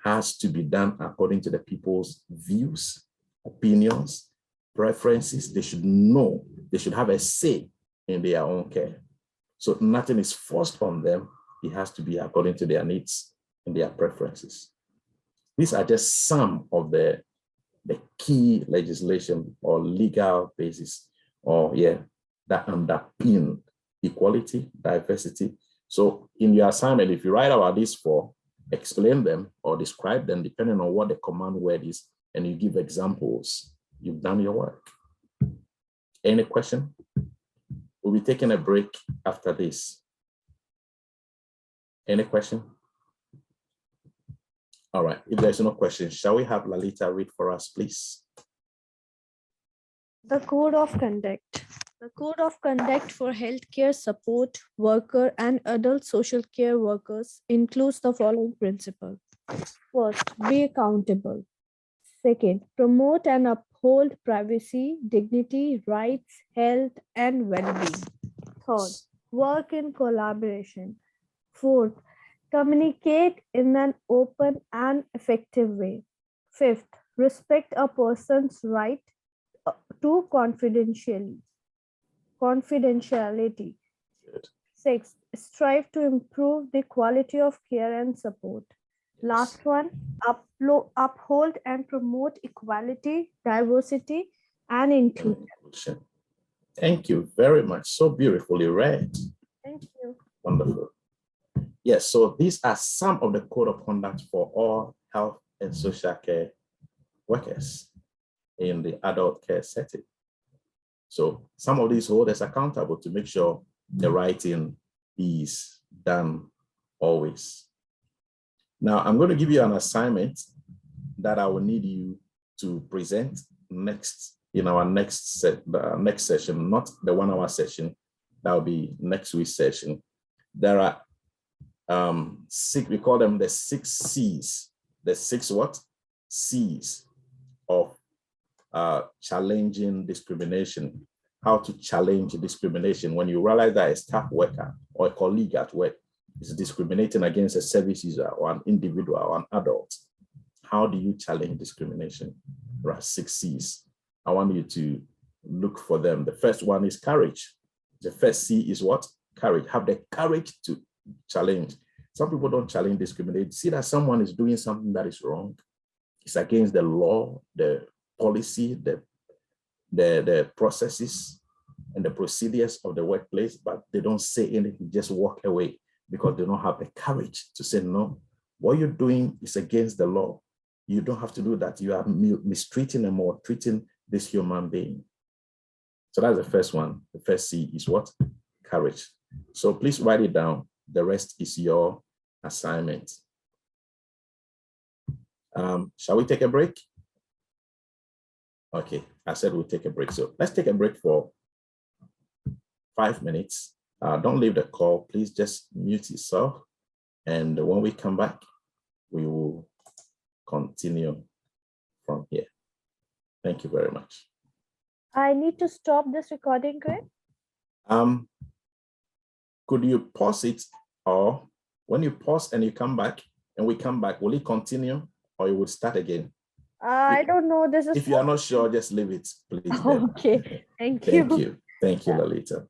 has to be done according to the people's views, opinions, preferences. They should know, they should have a say in their own care. So nothing is forced on them. It has to be according to their needs and their preferences. These are just some of the key legislation or legal basis that underpin equality, diversity. So in your assignment, if you write about these 4, explain them or describe them depending on what the command word is, and you give examples, you've done your work. Any question? We'll be taking a break after this. Any question? All right, if there's no question, shall we have Lalita read for us, please? The Code of Conduct. The Code of Conduct for Healthcare Support Worker and Adult Social Care Workers includes the following principles. First, be accountable. Second, promote and uphold privacy, dignity, rights, health, and well-being. Third, work in collaboration. Fourth, communicate in an open and effective way. Fifth, respect a person's right to confidentiality. Good. Sixth, strive to improve the quality of care and support. Last one, uphold and promote equality, diversity, and inclusion. Thank you very much. So beautifully read. Thank you. Wonderful. Yes, so these are some of the code of conduct for all health and social care workers in the adult care setting. So some of these hold us accountable to make sure the writing is done always. Now, I'm going to give you an assignment that I will need you to present next in our next session, not the 1-hour session. That will be next week's session. There are 6, we call them the 6 C's. The 6 what? C's of challenging discrimination. how to challenge discrimination. When you realize that a staff worker or a colleague at work is discriminating against a service user or an individual or an adult, how do you challenge discrimination? There are 6 C's. I want you to look for them. The first one is courage. The first C is what? Courage. Have the courage to challenge. Some people don't challenge discrimination. See that someone is doing something that is wrong. It's against the law, the policy, the processes and the procedures of the workplace, but they don't say anything, just walk away because they don't have the courage to say, no, what you're doing is against the law. You don't have to do that. You are mistreating them or treating this human being. So that's the first one. The first C is what? Courage. So please write it down. The rest is your assignment. Shall we take a break? Okay, I said we'll take a break. So let's take a break for 5 minutes. Don't leave the call. Please just mute yourself. And when we come back, we will continue from here. Thank you very much. I need to stop this recording, Greg. Could you pause it, or when you pause and you come back and we come back, will it continue or it will start again? I don't know. This is if you are not sure, just leave it, please. Okay. Thank you. Thank you. Thank you, Lalita.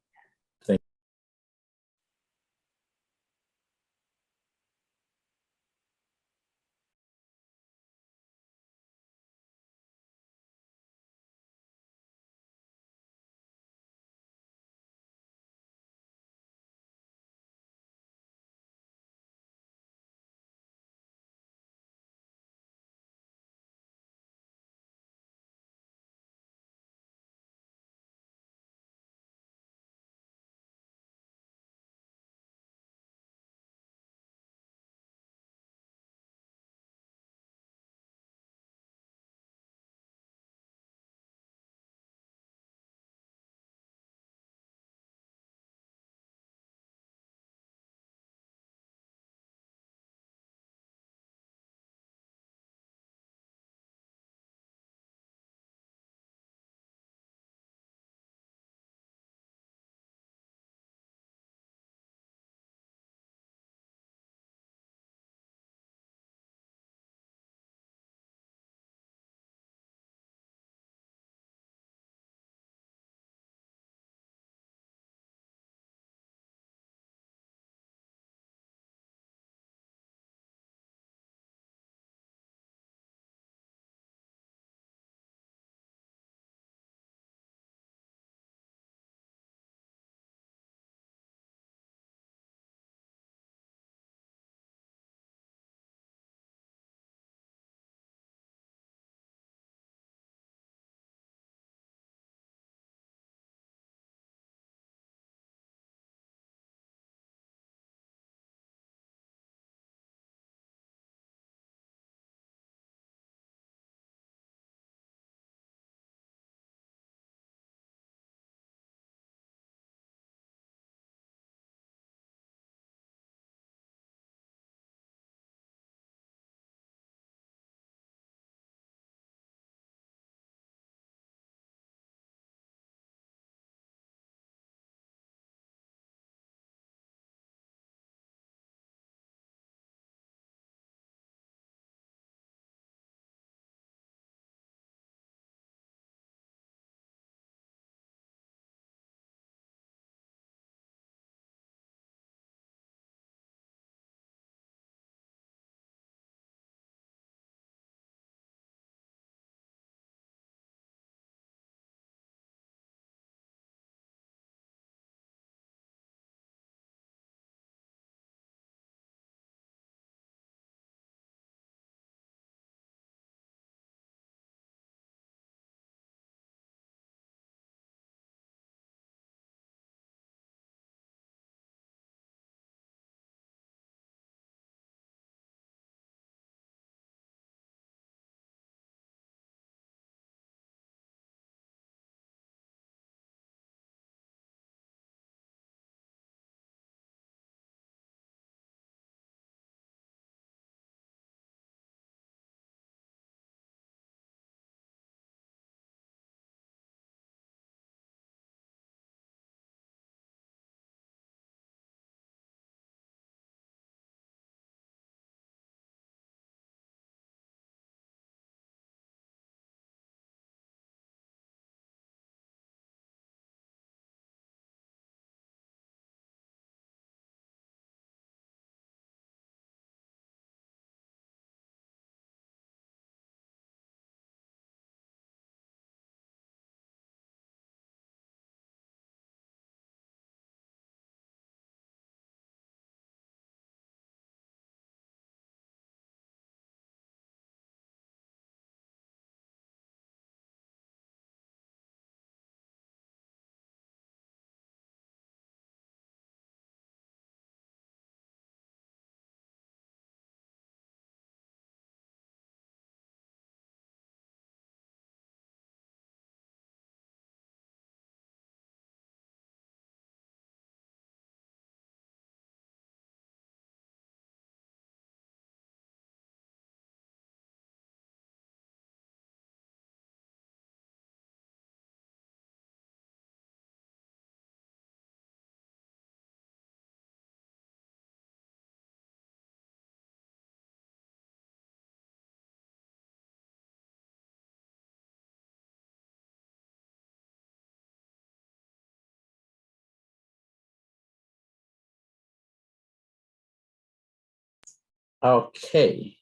Okay.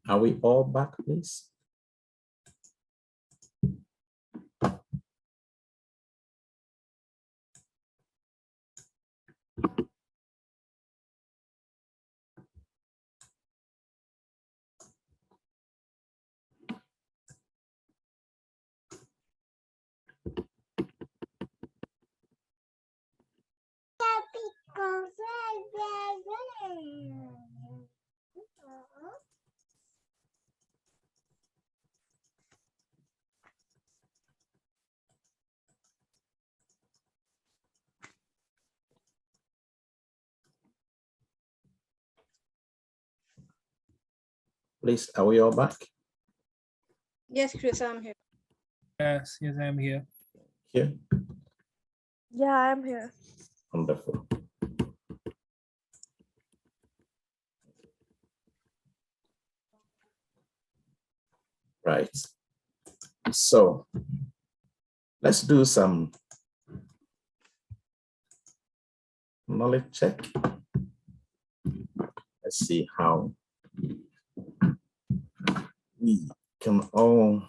Are we all back, please? Please, are we all back? Yes, Chris, I'm here. Yes, I am here. Here. Yeah, I'm here. Wonderful. Right. So let's do some knowledge check. Let's see how we can all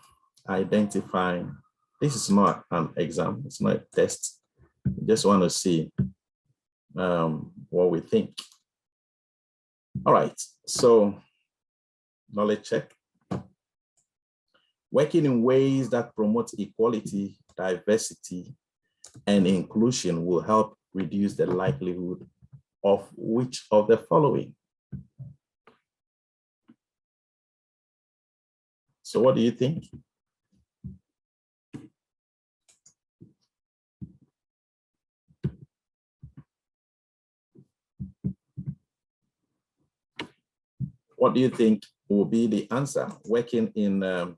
identify. This is not an exam, it's not a test. We just want to see what we think. All right, so knowledge check. Working in ways that promote equality, diversity, and inclusion will help reduce the likelihood of which of the following? So what do you think? What do you think will be the answer? Working in a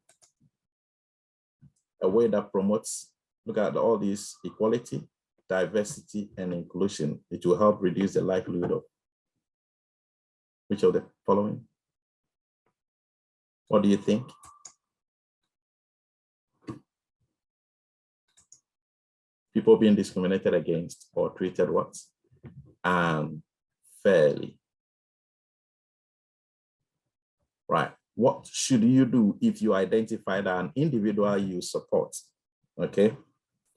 way that promotes, look at all these equality, diversity, and inclusion. It will help reduce the likelihood of which of the following? What do you think? People being discriminated against or treated what? Unfairly. Right. What should you do if you identify that an individual you support, okay,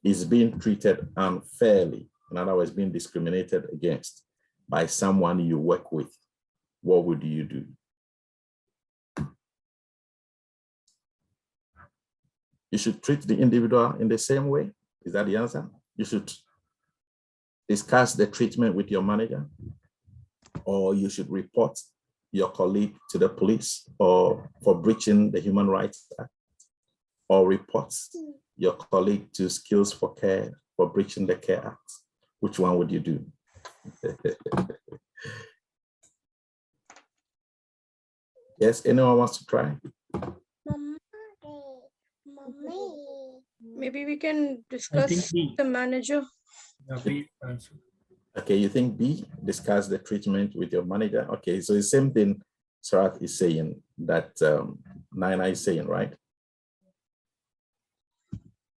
is being treated unfairly, in other words, being discriminated against by someone you work with? What would you do? You should treat the individual in the same way. Is that the answer? You should discuss the treatment with your manager, or you should report your colleague to the police or for breaching the Human Rights Act, or report your colleague to Skills for Care for breaching the Care Act. Which one would you do? Yes, anyone wants to try? Maybe we can I think discuss B. the manager. Yeah, B answer. Okay, you think B, discuss the treatment with your manager? Okay, so the same thing Sarath is saying, that Naina is saying, right?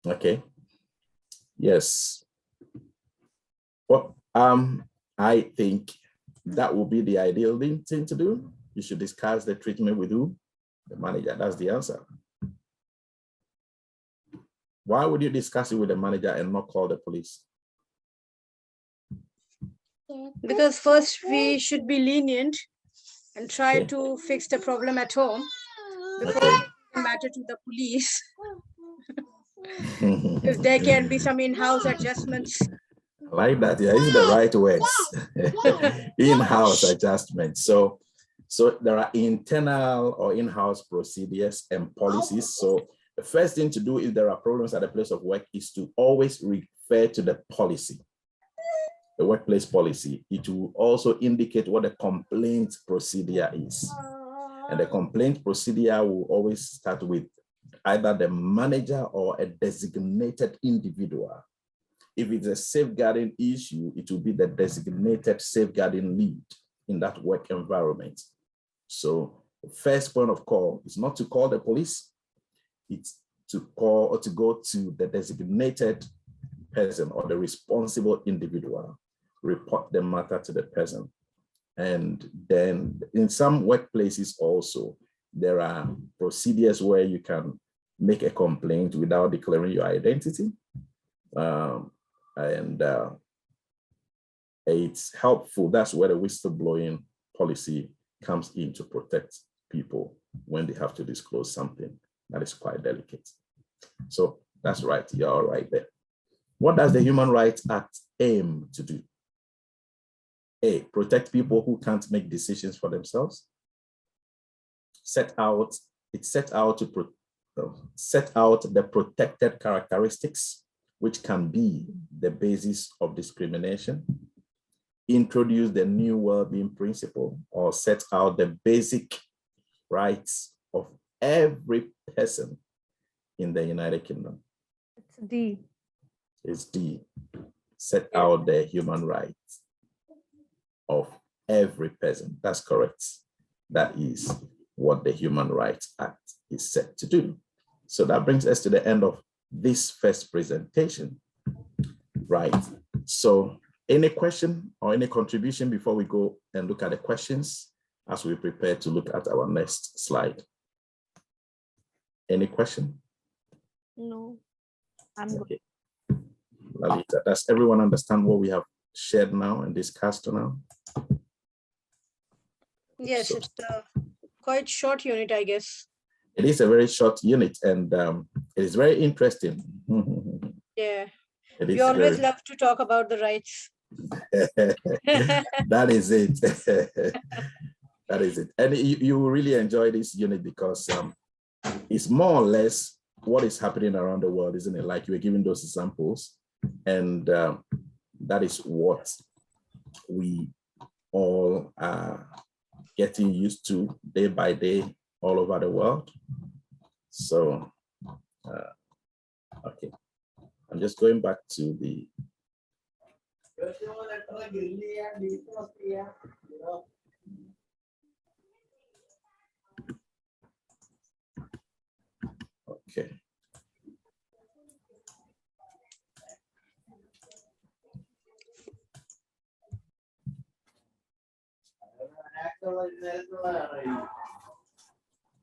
Okay, yes. Well, I think that would be the ideal thing to do. You should discuss the treatment with who? The manager. That's the answer. Why would you discuss it with the manager and not call the police? Because first we should be lenient and try Okay. to fix the problem at home before Okay. the matter to the police. If there can be some in-house adjustments. Like that, yeah, these are the right words. In-house adjustments. So there are internal or in-house procedures and policies. So the first thing to do if there are problems at the place of work is to always refer to the policy, the workplace policy. It will also indicate what the complaint procedure is. And the complaint procedure will always start with either the manager or a designated individual. If it's a safeguarding issue, it will be the designated safeguarding lead in that work environment. So the first point of call is not to call the police, it's to call or to go to the designated person or the responsible individual, report the matter to the person. And then in some workplaces also, there are procedures where you can make a complaint without declaring your identity. It's helpful. That's where the whistleblowing policy comes in to protect people when they have to disclose something that is quite delicate. So that's right, you're all right there. What does the Human Rights Act aim to do? A, protect people who can't make decisions for themselves. Set out the protected characteristics which can be the basis of discrimination. Introduce the new well-being principle, or set out the basic rights of every person in the United Kingdom. It's D. It's D. Set out the human rights of every person. That's correct. That is what the Human Rights Act is set to do. So that brings us to the end of this first presentation. Right. So any question or any contribution before we go and look at the questions as we prepare to look at our next slide? Any question? No, I'm good. Okay. Lalita, does everyone understand what we have shared now and discussed now? Yes, So, it's a quite short unit, I guess. it is a very short unit, and it is very interesting. Yeah, It we is always very... love to talk about the rights. That is it. That is it. And you will really enjoy this unit because it's more or less what is happening around the world, isn't it? Like you were giving those examples, and that is what we all are getting used to day by day all over the world. So, okay, I'm just going back to the... Okay.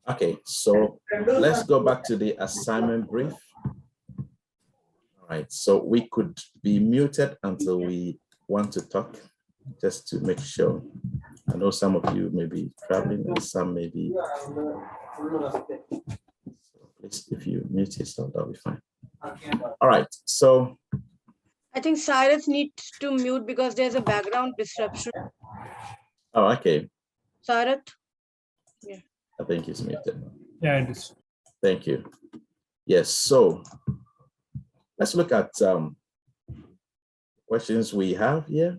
Okay, so let's go back to the assignment brief. All right, so we could be muted until we want to talk, just to make sure. I know some of you may be traveling and some may be... Please, if you mute yourself, that'll be fine. All right, so... I think Cyrus needs to mute because there's a background disruption. Oh, okay. Cyrus? Yeah. I think he's muted. Yeah, it is. Thank you. Yes, so let's look at questions we have here.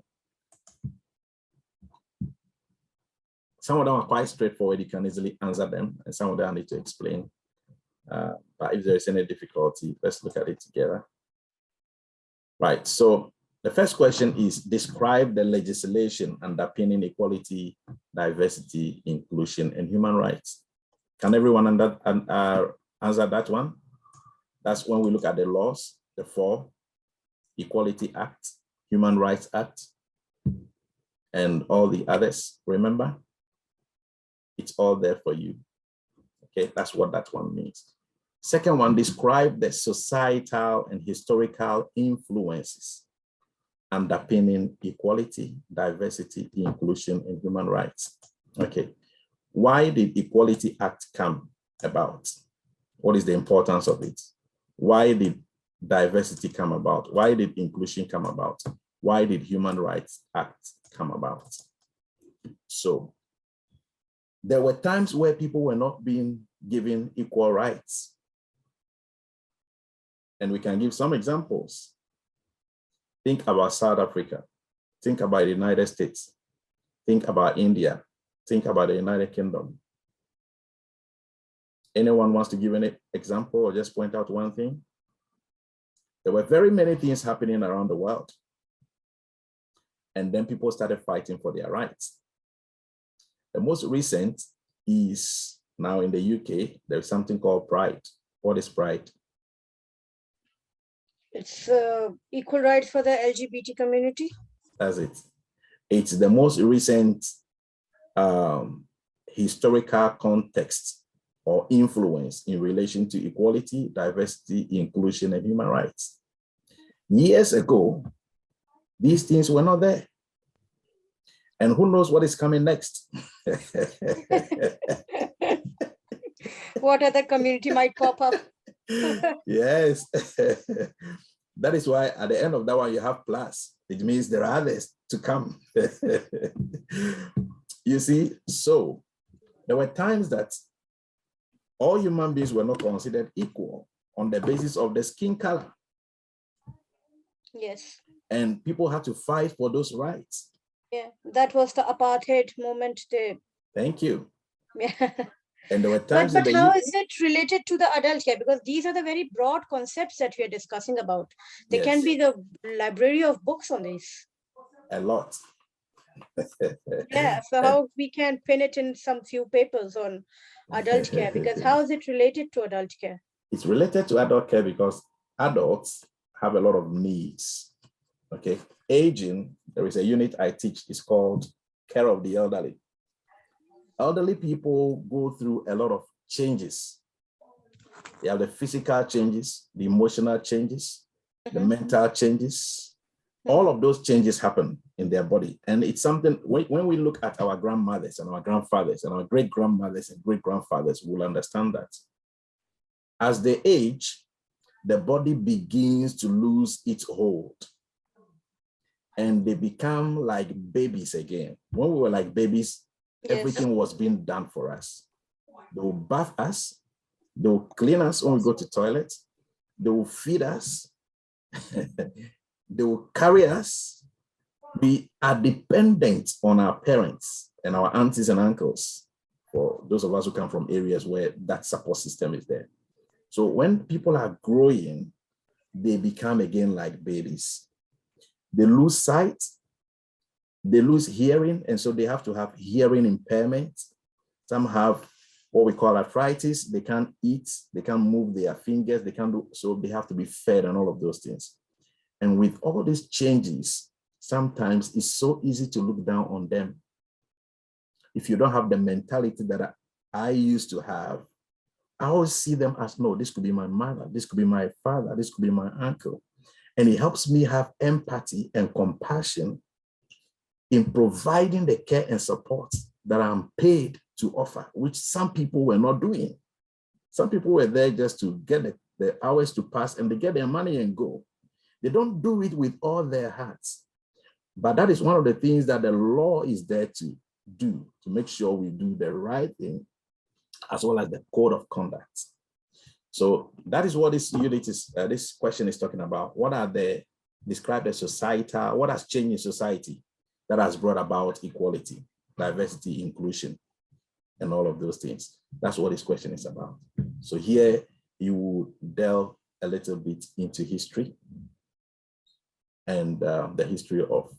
Some of them are quite straightforward. You can easily answer them, and some of them I need to explain. But if there is any difficulty, let's look at it together. Right, so the first question is, describe the legislation underpinning equality, diversity, inclusion, and human rights. Can everyone answer that one? That's when we look at the laws, the four: Equality Act, Human Rights Act, and all the others. Remember, it's all there for you. Okay, that's what that one means. Second one, describe the societal and historical influences underpinning equality, diversity, inclusion, and human rights. Okay, why did Equality Act come about? What is the importance of it? Why did diversity come about? Why did inclusion come about? Why did Human Rights Act come about? So there were times where people were not being given equal rights. And we can give some examples. Think about South Africa. Think about the United States. Think about India. Think about the United Kingdom. Anyone wants to give an example or just point out one thing? There were very many things happening around the world. And then people started fighting for their rights. The most recent is now in the UK. There's something called Pride. What is Pride? It's equal rights for the LGBT community. That's it. It's the most recent historical context or influence in relation to equality, diversity, inclusion, and human rights. Years ago, these things were not there. And who knows what is coming next? What other community might pop up? Yes. That is why at the end of that one, you have plus. It means there are others to come. You see, so there were times that all human beings were not considered equal on the basis of the skin color. Yes. And people had to fight for those rights. Yeah, that was the apartheid moment there. Thank you. Yeah. And there were times But that how is it related to the adult care? Because these are the very broad concepts that we are discussing about. There Yes. can be the library of books on this. A lot. Yeah, so how we can pin it in some few papers on adult care? Because how is it related to adult care? It's related to adult care because adults have a lot of needs. Okay, aging, there is a unit I teach, it's called Care of the Elderly. Elderly people go through a lot of changes. They have the physical changes, the emotional changes, the mental changes. All of those changes happen in their body. And it's something, when we look at our grandmothers and our grandfathers and our great-grandmothers and great-grandfathers, we'll understand that. As they age, the body begins to lose its hold. And they become like babies again. When we were like babies, everything was being done for us. They will bath us. They will clean us when we go to toilet. They will feed us. They will carry us. We are dependent on our parents and our aunties and uncles, for those of us who come from areas where that support system is there. So when people are growing, they become again like babies. They lose sight, they lose hearing, and so they have to have hearing impairment. Some have what we call arthritis. They can't eat, they can't move their fingers, they can't do, so they have to be fed and all of those things. And with all these changes, sometimes it's so easy to look down on them. If you don't have the mentality that I used to have, I always see them as, no, this could be my mother, this could be my father, this could be my uncle. And it helps me have empathy and compassion in providing the care and support that I'm paid to offer, which some people were not doing. Some people were there just to get the hours to pass and they get their money and go. They don't do it with all their hearts. But that is one of the things that the law is there to do, to make sure we do the right thing, as well as the code of conduct. So that is what this unit is, this question is talking about. What are the described as societal, what has changed in society that has brought about equality, diversity, inclusion, and all of those things? That's what this question is about. So here you will delve a little bit into history and the history of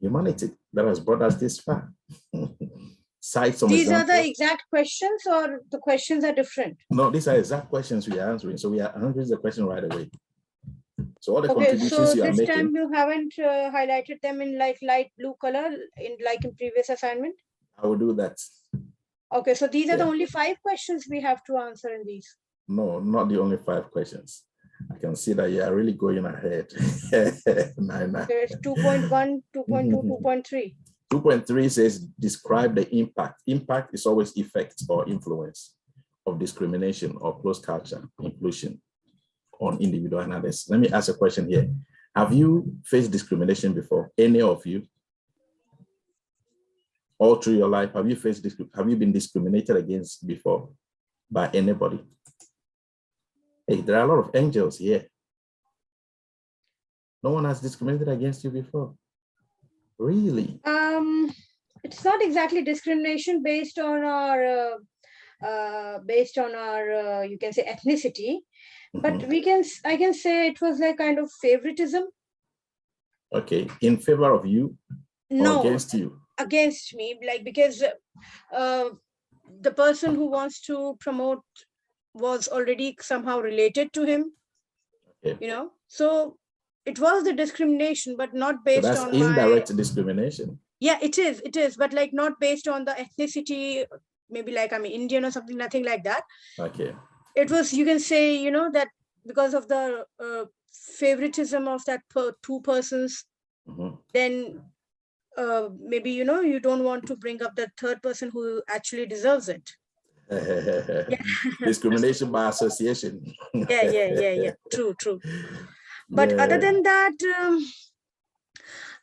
humanity that has brought us this far. These are the exact questions, or the questions are different? No, these are exact questions we are answering. So we are answering the question right away. So all the contributions you are making. So this time you haven't highlighted them in like light blue color, in previous assignment? I will do that. Okay, so these are the only 5 questions we have to answer in these. No, not the only 5 questions. I can see that you are really going ahead. There's 2.1, 2.2, 2.3. 2.3 says describe the impact. Impact is always effect or influence of discrimination or closed culture inclusion on individual and others. Let me ask a question here. Have you faced discrimination before? Any of you? All through your life, have you been discriminated against before by anybody? Hey, there are a lot of angels here. No one has discriminated against you before. Really? It's not exactly discrimination based on our you can say ethnicity, but I can say it was like kind of favoritism. Okay, in favor of you? No, or against you? Against me, like because the person who wants to promote was already somehow related to him. Okay. You know, so it was the discrimination, but not based on indirect discrimination. Yeah, it is, but like not based on the ethnicity, maybe like I'm Indian or something, nothing like that. Okay. It was, you can say, you know, that because of the favoritism of that two persons, then maybe, you know, you don't want to bring up the third person who actually deserves it. Discrimination by association. Yeah. True. But other than that,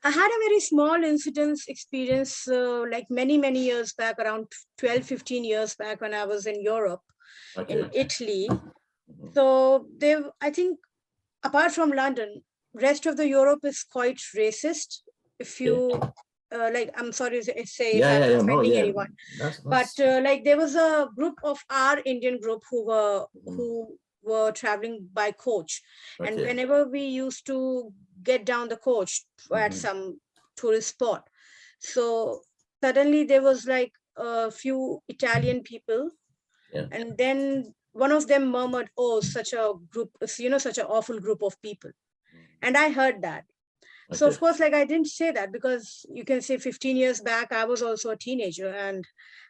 I had a very small incident experience, like many years back, around 12, 15 years back, when I was in Europe, in Italy. So I think, apart from London, rest of the Europe is quite racist. If you like, I'm sorry to say if I'm offending anyone, but like there was a group of our Indian group who were traveling by coach, and whenever we used to get down the coach at some tourist spot, so suddenly there was like a few Italian people, and then one of them murmured, "Oh, such a group, you know, such an awful group of people." And I heard that. So of course, like I didn't say that, because you can say 15 years back, I was also a teenager, and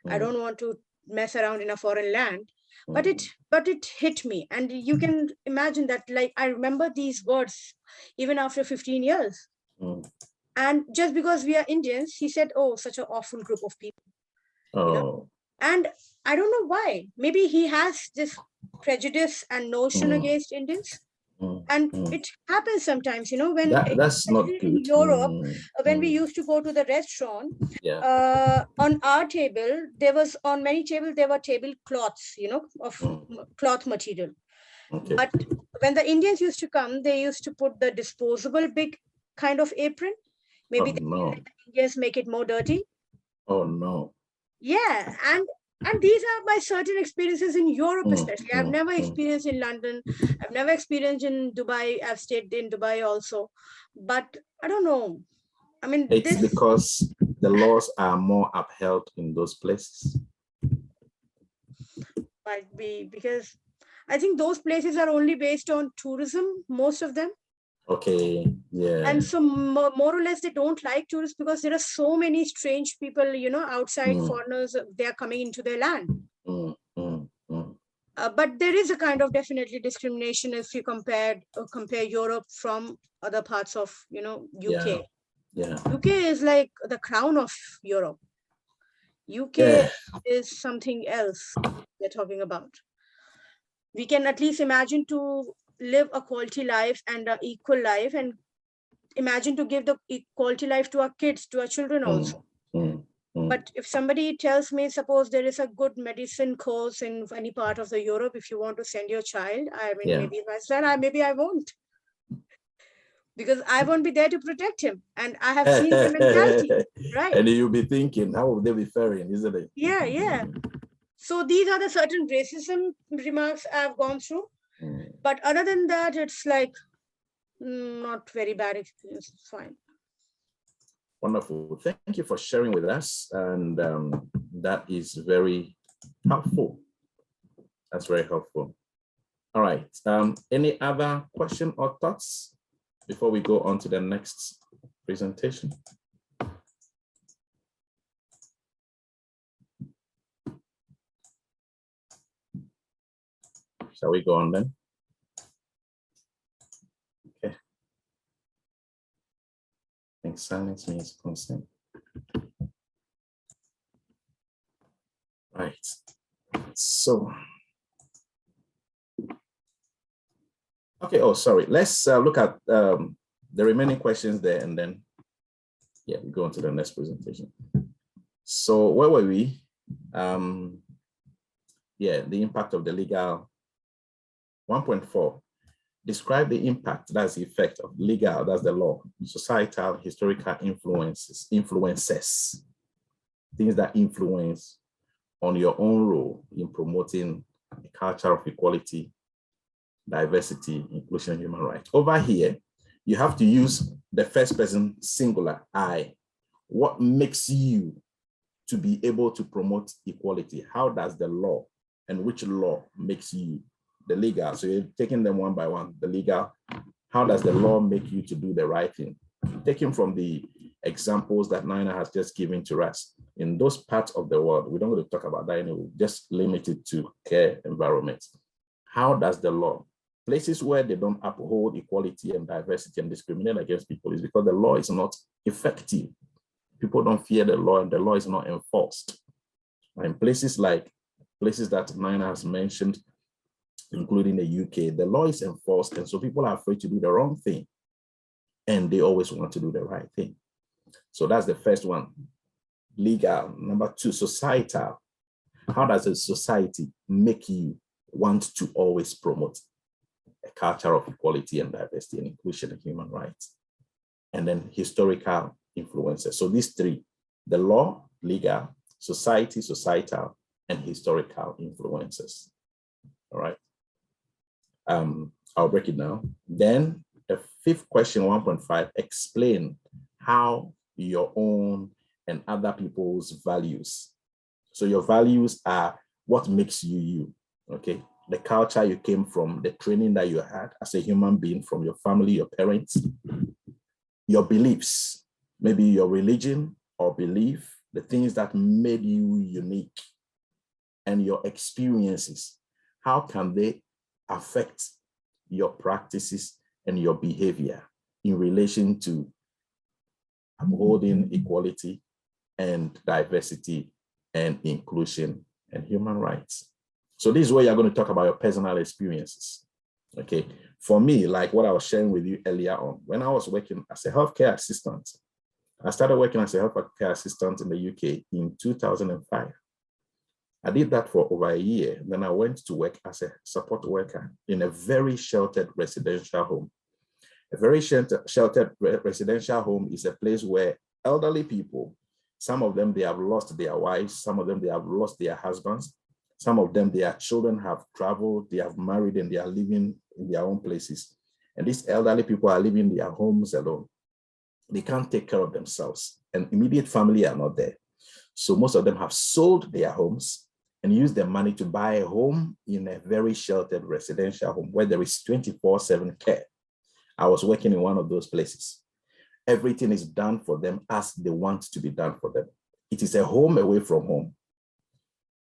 I don't want to mess around in a foreign land. But it hit me. And you can imagine that, like, I remember these words even after 15 years. And just because we are Indians, he said, "Oh, such an awful group of people." You know? And I don't know why. Maybe he has this prejudice and notion against Indians. And it happens sometimes, you know, when that's not good. In Europe, when we used to go to the restaurant, on our table, there was, on many tables, there were tablecloths, you know, of cloth material. But when the Indians used to come, they used to put the disposable big kind of apron. Maybe the Indians make it more dirty. Oh no. Yeah, and these are my certain experiences in Europe, especially. I've never experienced in London. I've never experienced in Dubai. I've stayed in Dubai also. But I don't know. I mean, it's because the laws are more upheld in those places. Might be because I think those places are only based on tourism, most of them. Okay, yeah. And so more or less, they don't like tourists because there are so many strange people, you know, outside foreigners, they are coming into their land. But there is a kind of definitely discrimination if you compare Europe from other parts of, you know, UK. UK is like the crown of Europe. UK is something else we're talking about. We can at least imagine to live a quality life and an equal life, and imagine to give the equality life to our kids, to our children also. But if somebody tells me, suppose there is a good medicine course in any part of the Europe, if you want to send your child, I mean, maybe if I said, maybe I won't. Because I won't be there to protect him. And I have seen the mentality, right? And you'll be thinking, how will they be faring, isn't it? Yeah. So these are the certain racism remarks I've gone through. But other than that, it's like not very bad experience. It's fine. Wonderful. Thank you for sharing with us. And that is very helpful. That's very helpful. All right. Any other question or thoughts before we go on to the next presentation? Shall we go on then? Okay. I think silence means consent. Right. So, okay. Oh, sorry. Let's look at the remaining questions there, and then, we go on to the next presentation. So, where were we? The impact of the legal 1.4. Describe the impact, that's the effect of legal, that's the law, societal, historical influences, things that influence on your own role in promoting a culture of equality, diversity, inclusion, human rights. Over here, you have to use the first person singular, I. What makes you to be able to promote equality? How does the law, and which law makes you? The legal, so you're taking them one by one. The legal, how does the law make you to do the right thing? Taking from the examples that Nina has just given to us. In those parts of the world, we don't want to talk about that anyway, just limit it to care environments. How does the law, places where they don't uphold equality and diversity and discriminate against people, is because the law is not effective. People don't fear the law and the law is not enforced. In places that Nina has mentioned, including the UK, the law is enforced, and so people are afraid to do the wrong thing, and they always want to do the right thing. So that's the first one, legal. Number two, societal. How does a society make you want to always promote a culture of equality and diversity and inclusion and human rights? And then historical influences. So these three, the law, legal, society, societal, and historical influences. All right. I'll break it down. Then the fifth question, 1.5, explain how your own and other people's values. So your values are what makes you you, okay? The culture you came from, the training that you had as a human being from your family, your parents, your beliefs, maybe your religion or belief, the things that made you unique, and your experiences. How can they affect your practices and your behavior in relation to upholding equality and diversity and inclusion and human rights? So this is where you're going to talk about your personal experiences. Okay. For me, like what I was sharing with you earlier on, when I was working as a healthcare assistant, I started working as a healthcare assistant in the UK in 2005. I did that for over a year. Then I went to work as a support worker in a very sheltered residential home. A very sheltered residential home is a place where elderly people, some of them, they have lost their wives, some of them, they have lost their husbands, some of them, their children have traveled, they have married, and they are living in their own places. And these elderly people are living in their homes alone. They can't take care of themselves, and immediate family are not there. So most of them have sold their homes and used the money to buy a home in a very sheltered residential home where there is 24/7 care. I was working in one of those places. Everything is done for them as they want to be done for them. It is a home away from home.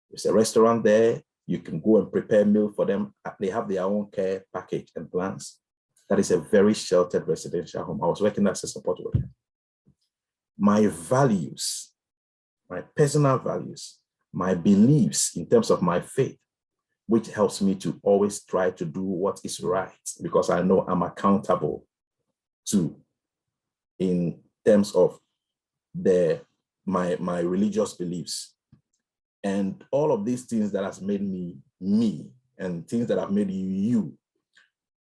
There's a restaurant there. You can go and prepare a meal for them. They have their own care package and plans. That is a very sheltered residential home. I was working as a support worker. My values, my personal values, my beliefs in terms of my faith, which helps me to always try to do what is right, because I know I'm accountable to, in terms of my religious beliefs. And all of these things that has made me me, and things that have made you you,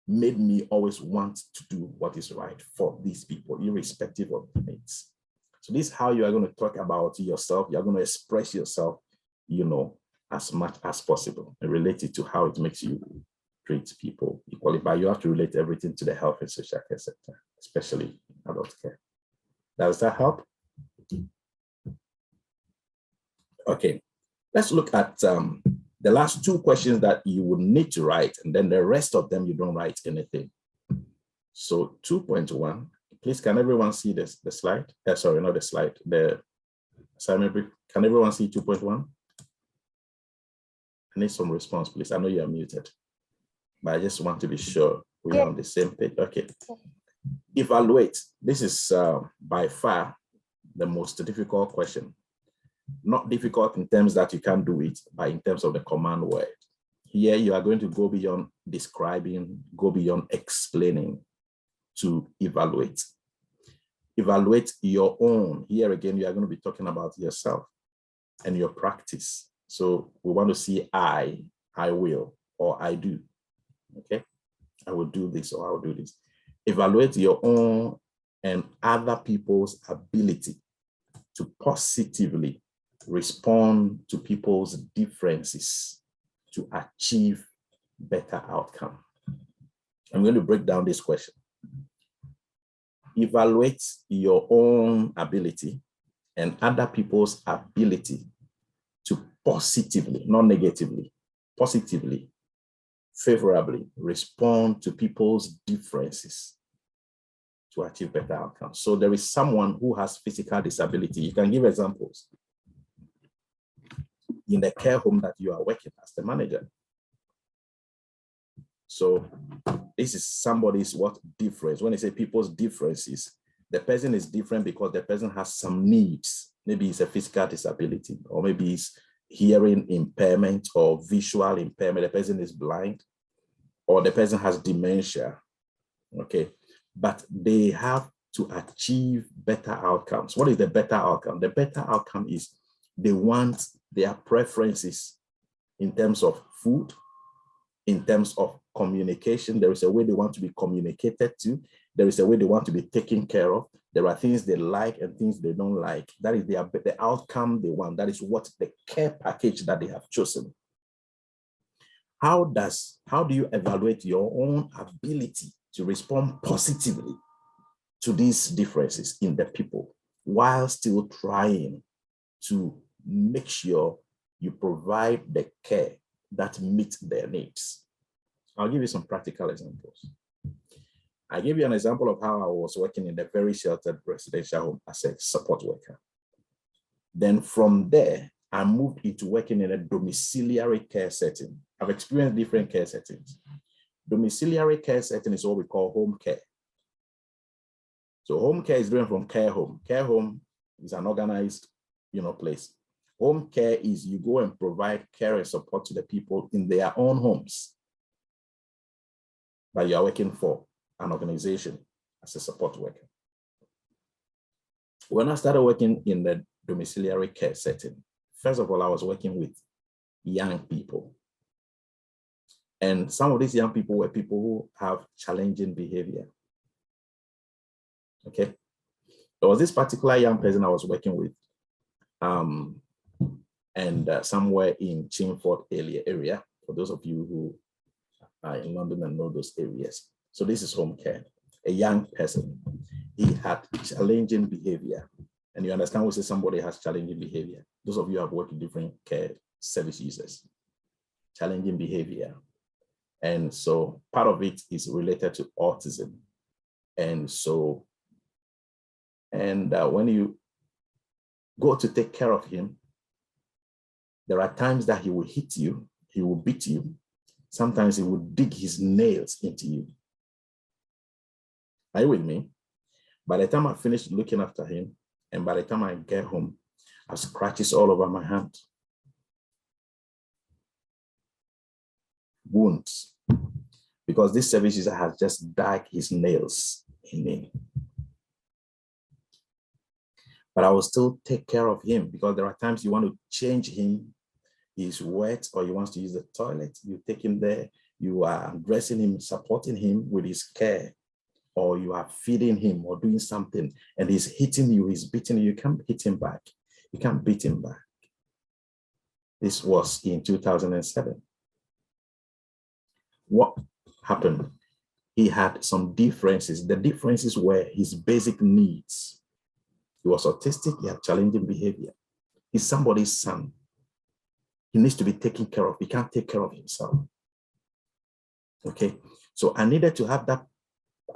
made me always want to do what is right for these people, irrespective of the needs. So this is how you are going to talk about yourself. You're going to express yourself, as much as possible, and relate it to how it makes you treat people equally. But you have to relate everything to the health and social care sector, especially adult care. Does that help? Okay, let's look at the last two questions that you would need to write, and then the rest of them you don't write anything. So 2.1, please, can everyone see this, the slide? Sorry, not the slide, the assignment brief. Can everyone see 2.1? I need some response, please. I know you're muted, but I just want to be sure we are on the same page. Okay. Evaluate. This is by far the most difficult question. Not difficult in terms that you can't do it, but in terms of the command word. Here you are going to go beyond describing, go beyond explaining to evaluate. Evaluate your own. Here again, you are going to be talking about yourself and your practice. So we want to see I will, or I do. Okay, I will do this, or I will do this. Evaluate your own and other people's ability to positively respond to people's differences to achieve better outcome. I'm going to break down this question. Evaluate your own ability and other people's ability to positively, not negatively, positively, favorably respond to people's differences to achieve better outcomes. So there is someone who has physical disability. You can give examples in the care home that you are working as the manager. So this is somebody's what difference. When I say people's differences, the person is different because the person has some needs. Maybe it's a physical disability, or maybe it's hearing impairment or visual impairment. The person is blind, or the person has dementia. Okay, but they have to achieve better outcomes. What is the better outcome? The better outcome is they want their preferences in terms of food, in terms of communication. There is a way they want to be communicated to. There is a way they want to be taken care of. There are things they like and things they don't like. That is the outcome they want. That is what the care package that they have chosen. How do you evaluate your own ability to respond positively to these differences in the people while still trying to make sure you provide the care that meets their needs? I'll give you some practical examples. I gave you an example of how I was working in a very sheltered residential home as a support worker. Then from there, I moved into working in a domiciliary care setting. I've experienced different care settings. Domiciliary care setting is what we call home care. So home care is different from care home. Care home is an organized, place. Home care is you go and provide care and support to the people in their own homes, but you are working for an organization as a support worker. When I started working in the domiciliary care setting, first of all, I was working with young people. And some of these young people were people who have challenging behavior. Okay. There was this particular young person I was working with, somewhere in Chingford area, for those of you who are in London and know those areas. So this is home care. A young person, he had challenging behavior. And you understand when we say somebody has challenging behavior. Those of you who have worked with different care service users, challenging behavior. And so part of it is related to autism. And so, when you go to take care of him, there are times that he will hit you, he will beat you. Sometimes he will dig his nails into you. Are you with me? By the time I finish looking after him, and by the time I get home, I have scratches all over my hand. Wounds. Because this service user has just dug his nails in me. But I will still take care of him because there are times you want to change him. He's wet or he wants to use the toilet. You take him there. You are dressing him, supporting him with his care, or you are feeding him or doing something and he's hitting you, he's beating you. You can't hit him back. You can't beat him back. This was in 2007. What happened? He had some differences. The differences were his basic needs. He was autistic, he had challenging behavior. He's somebody's son. He needs to be taken care of. He can't take care of himself. Okay, so I needed to have that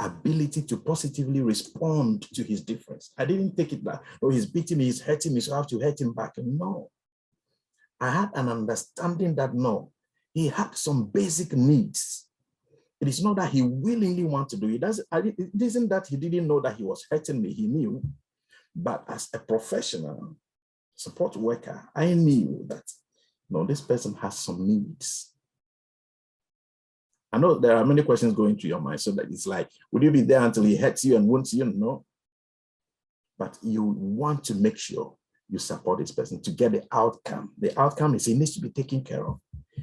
ability to positively respond to his difference. I didn't take it like, oh, he's beating me, he's hurting me, so I have to hurt him back. No. I had an understanding that no, he had some basic needs. It is not that he willingly wanted to do it. It isn't that he didn't know that he was hurting me, he knew. But as a professional support worker, I knew that no, this person has some needs. I know there are many questions going through your mind, so that it's like, would you be there until he hurts you and wounds you? No. But you want to make sure you support this person to get the outcome. The outcome is he needs to be taken care of.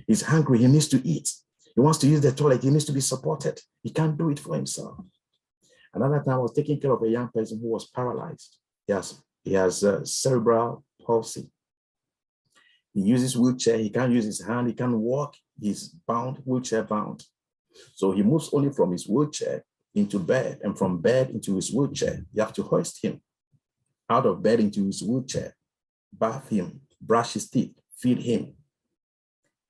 He's hungry, he needs to eat. He wants to use the toilet, he needs to be supported. He can't do it for himself. Another time I was taking care of a young person who was paralyzed. He has cerebral palsy. He uses wheelchair, he can't use his hand, he can't walk, he's bound, wheelchair bound. So he moves only from his wheelchair into bed, and from bed into his wheelchair. You have to hoist him out of bed into his wheelchair, bath him, brush his teeth, feed him.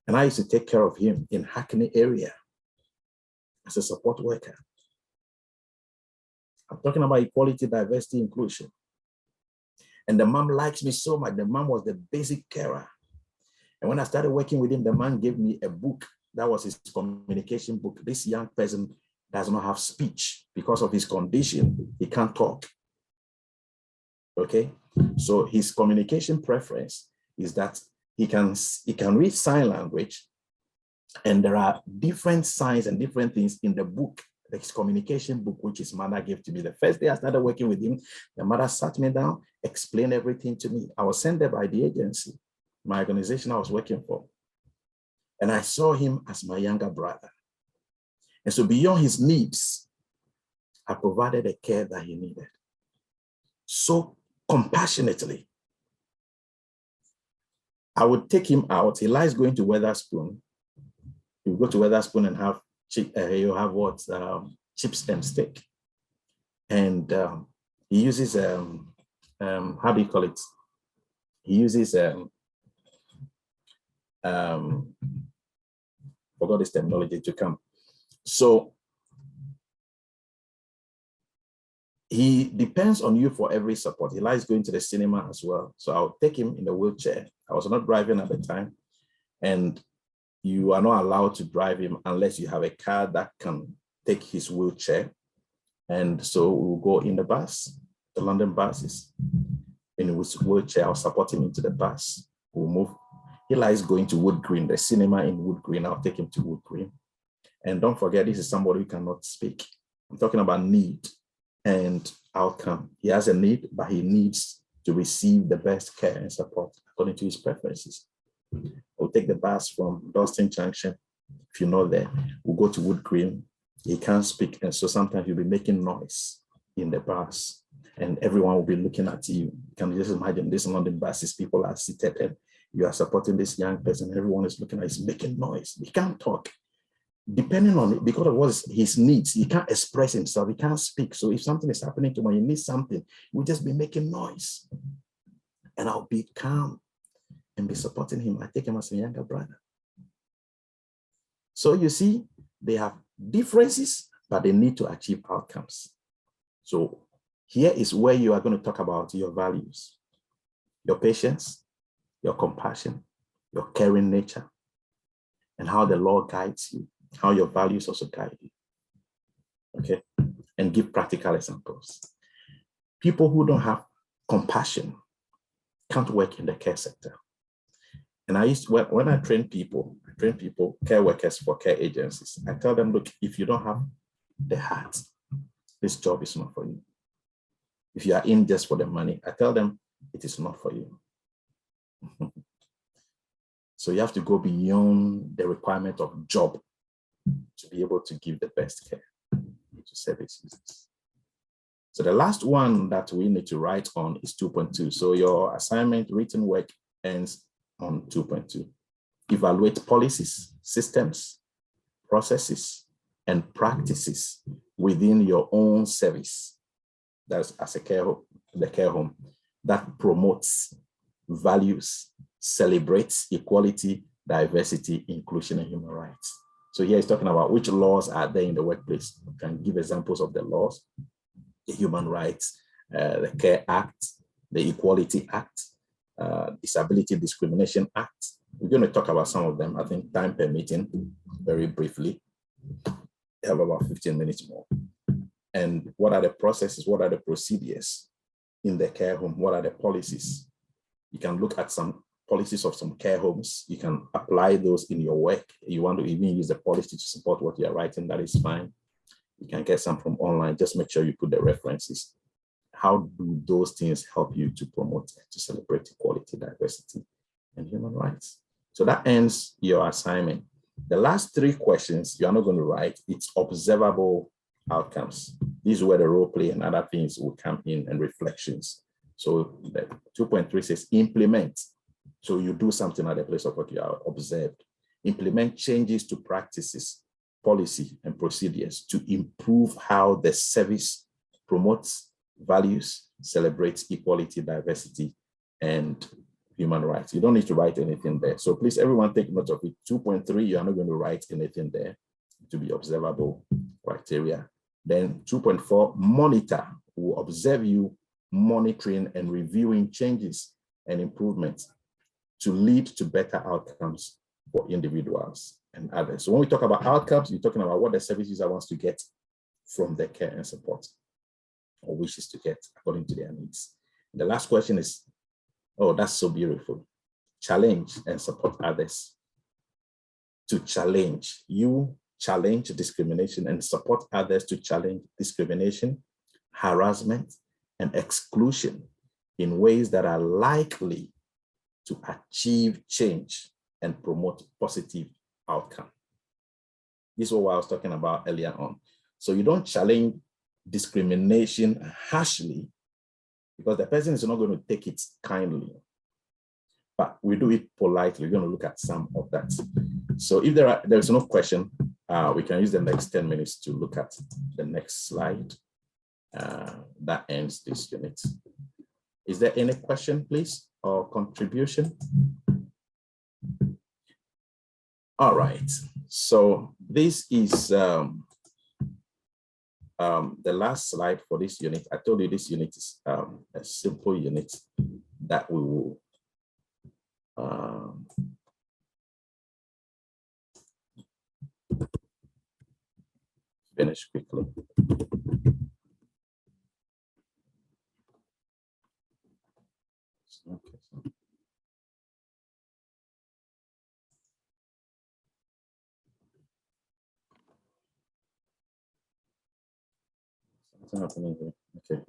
And I used to take care of him in Hackney area as a support worker. I'm talking about equality, diversity, inclusion. And the mom likes me so much. The mom was the basic carer. And when I started working with him, the man gave me a book. That was his communication book. This young person does not have speech because of his condition. He can't talk. Okay, so his communication preference is that he can read sign language, and there are different signs and different things in the book, his communication book, which his mother gave to me. The first day I started working with him, the mother sat me down, explained everything to me. I was sent there by the agency, my organization I was working for. And I saw him as my younger brother. And so beyond his needs, I provided the care that he needed. So compassionately, I would take him out. He likes going to Weatherspoon. He will go to Weatherspoon and have chips and steak. And he uses how do you call it? He uses forgot this terminology to come. So he depends on you for every support. He likes going to the cinema as well. So I'll take him in the wheelchair. I was not driving at the time. And you are not allowed to drive him unless you have a car that can take his wheelchair. And so we'll go in the bus, the London buses. In his wheelchair, I'll support him into the bus. We'll move. He likes going to Wood Green, the cinema in Wood Green. I'll take him to Wood Green. And don't forget, this is somebody who cannot speak. I'm talking about need and outcome. He has a need, but he needs to receive the best care and support according to his preferences. We'll take the bus from Dalston Junction. If you're not there, we'll go to Wood Green. He can't speak, and so sometimes you'll be making noise in the bus, and everyone will be looking at you. You can just imagine this London buses, people are seated, and you are supporting this young person. Everyone is looking at, he's making noise. He can't talk. Depending on it, because of what his needs, he can't express himself, he can't speak. So if something is happening to him, he needs something, we'll just be making noise. And I'll be calm and be supporting him. I take him as a younger brother. So you see, they have differences, but they need to achieve outcomes. So here is where you are going to talk about your values, your patience, your compassion, your caring nature, and how the law guides you, how your values also guide you. Okay, and give practical examples. People who don't have compassion can't work in the care sector. And when I train people, care workers for care agencies, I tell them, look, if you don't have the heart, this job is not for you. If you are in just for the money, I tell them it is not for you. So you have to go beyond the requirement of job to be able to give the best care to service users. So the last one that we need to write on is 2.2. So your assignment written work ends on 2.2. Evaluate policies, systems, processes, and practices within your own service. That's as a the care home that promotes, values, celebrates equality, diversity, inclusion, and human rights. So here he's talking about which laws are there in the workplace. You can give examples of the laws: the Human Rights, the Care Act, the Equality Act, Disability Discrimination Act. We're going to talk about some of them, I think, time permitting, very briefly. We have about 15 minutes more. And what are the processes? What are the procedures in the care home? What are the policies? You can look at some policies of some care homes. You can apply those in your work. You want to even use the policy to support what you are writing, that is fine. You can get some from online. Just make sure you put the references. How do those things help you to promote, to celebrate equality, diversity, and human rights? So that ends your assignment. The last 3 questions you are not going to write. It's observable outcomes. These are where the role play and other things will come in, and reflections. So the 2.3 says implement. So you do something at the place of what you are observed. Implement changes to practices, policy, and procedures to improve how the service promotes, values, celebrates equality, diversity, and human rights. You don't need to write anything there. So please, everyone, take note of it. 2.3, you are not going to write anything there to be observable criteria. Then 2.4, monitor, will observe you monitoring and reviewing changes and improvements to lead to better outcomes for individuals and others. So when we talk about outcomes, you're talking about what the service user wants to get from their care and support, or wishes to get according to their needs. The last question is, oh, that's so beautiful. Challenge and support others. To challenge, you challenge discrimination and support others to challenge discrimination, harassment, and exclusion in ways that are likely to achieve change and promote positive outcome. This is what I was talking about earlier on. So you don't challenge discrimination harshly because the person is not going to take it kindly, but we do it politely. We're going to look at some of that. So if there's no question, we can use the next 10 minutes to look at the next slide. That ends this unit. Is there any question, please, or contribution? All right, so this is the last slide for this unit. I told you this unit is a simple unit that we will finish quickly. Okay. Something happening here. Okay.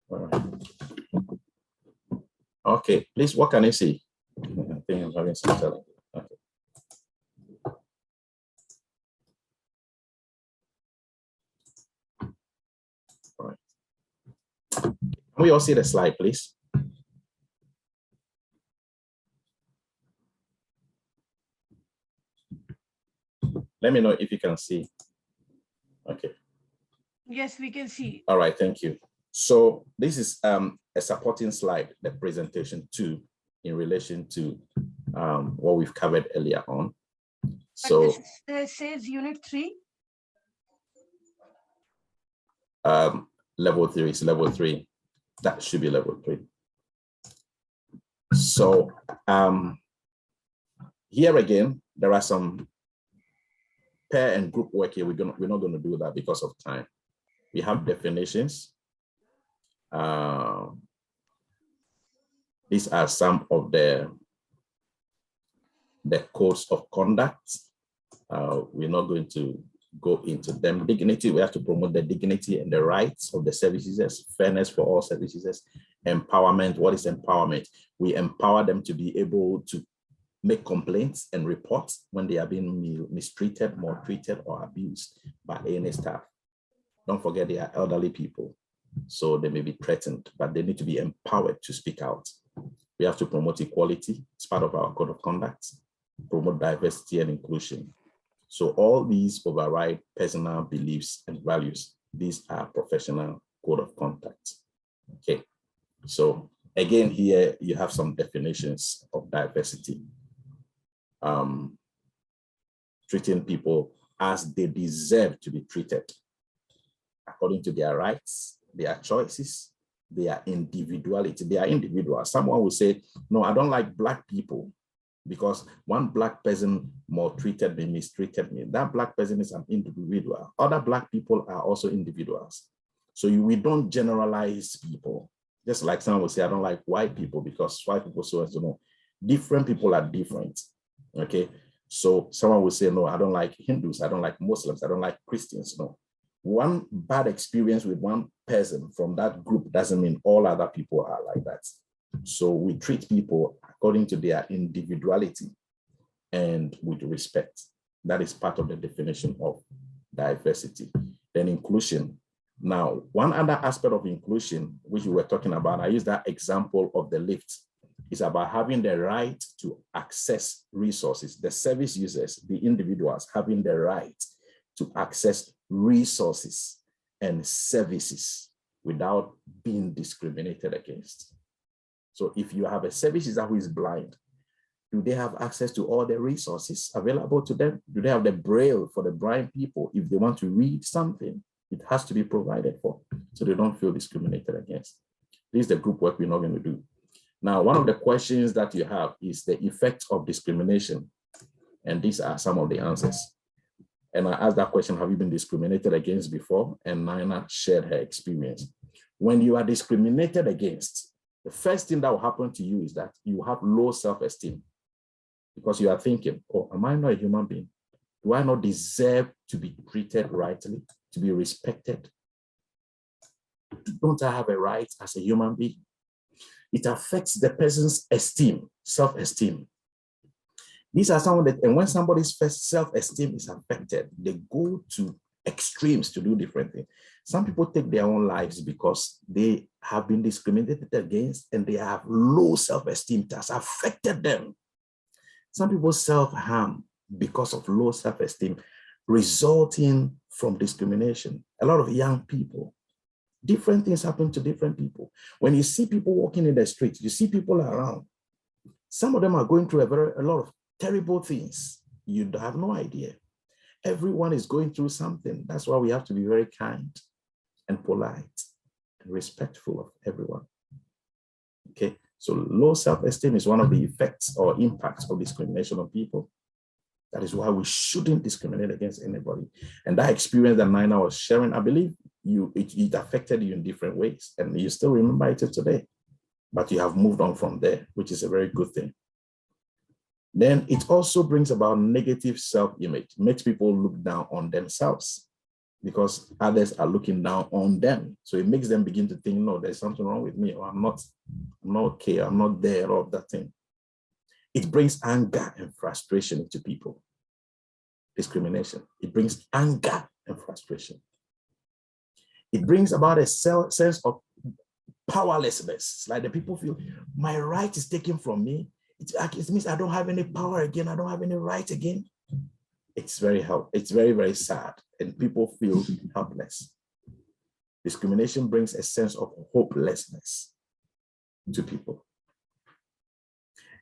All right. Okay, please, what can you see? I think I'm having some challenge. Okay. All right. Can we all see the slide, please? Let me know if you can see. Okay. Yes, we can see. All right, thank you. So this is a supporting slide, the presentation 2, in relation to what we've covered earlier on. So this says unit 3. Level 3 is level 3. That should be level 3. So here again, there are some pair and group work here. We're not going to do that because of time. We have definitions. These are some of the codes of conduct. We're not going to go into them. Dignity, we have to promote the dignity and the rights of the service users, fairness for all service users. Empowerment, what is empowerment? We empower them to be able to make complaints and reports when they are being mistreated, maltreated, or abused by any staff. Don't forget they are elderly people, so they may be threatened, but they need to be empowered to speak out. We have to promote equality. It's part of our code of conduct. Promote diversity and inclusion. So all these override personal beliefs and values. These are professional code of conduct. Okay, so again, here you have some definitions of diversity. Treating people as they deserve to be treated, according to their rights, their choices, their individuality. They are individuals. Someone will say, no, I don't like Black people because one Black person maltreated me, mistreated me. That Black person is an individual. Other Black people are also individuals. So we don't generalize people. Just like someone will say, I don't like white people because white people so and so. No, different people are different. Okay, so someone will say, no, I don't like Hindus, I don't like Muslims, I don't like Christians. No, one bad experience with one person from that group doesn't mean all other people are like that. So we treat people according to their individuality and with respect. That is part of the definition of diversity. Then inclusion. Now, one other aspect of inclusion, which we were talking about, I use that example of the lift. It's about having the right to access resources. The service users, the individuals, having the right to access resources and services without being discriminated against. So if you have a service user who is blind, do they have access to all the resources available to them? Do they have the braille for the blind people if they want to read something? It has to be provided for so they don't feel discriminated against. This is the group work we're not going to do. Now, one of the questions that you have is the effect of discrimination. And these are some of the answers. And I asked that question, have you been discriminated against before? And Nina shared her experience. When you are discriminated against, the first thing that will happen to you is that you have low self-esteem because you are thinking, oh, am I not a human being? Do I not deserve to be treated rightly, to be respected? Don't I have a right as a human being? It affects the person's esteem, self-esteem. These are some of the, and when somebody's first self-esteem is affected, they go to extremes to do different things. Some people take their own lives because they have been discriminated against and they have low self-esteem. It has affected them. Some people self-harm because of low self-esteem, resulting from discrimination. A lot of young people, different things happen to different people. When you see people walking in the street, you see people around. Some of them are going through a lot of terrible things. You have no idea. Everyone is going through something. That's why we have to be very kind and polite and respectful of everyone. Okay, so low self-esteem is one of the effects or impacts of discrimination on people. That is why we shouldn't discriminate against anybody. And that experience that Nina was sharing, I believe it affected you in different ways, and you still remember it today, but you have moved on from there, which is a very good thing. Then it also brings about negative self-image, makes people look down on themselves because others are looking down on them. So it makes them begin to think, no, there's something wrong with me, or I'm not okay, I'm not there, all of that thing. It brings anger and frustration into people. Discrimination. It brings anger and frustration. It brings about a sense of powerlessness. It's like the people feel, my right is taken from me. It means I don't have any power again. I don't have any right again. It's very, very sad. And people feel helpless. Discrimination brings a sense of hopelessness to people.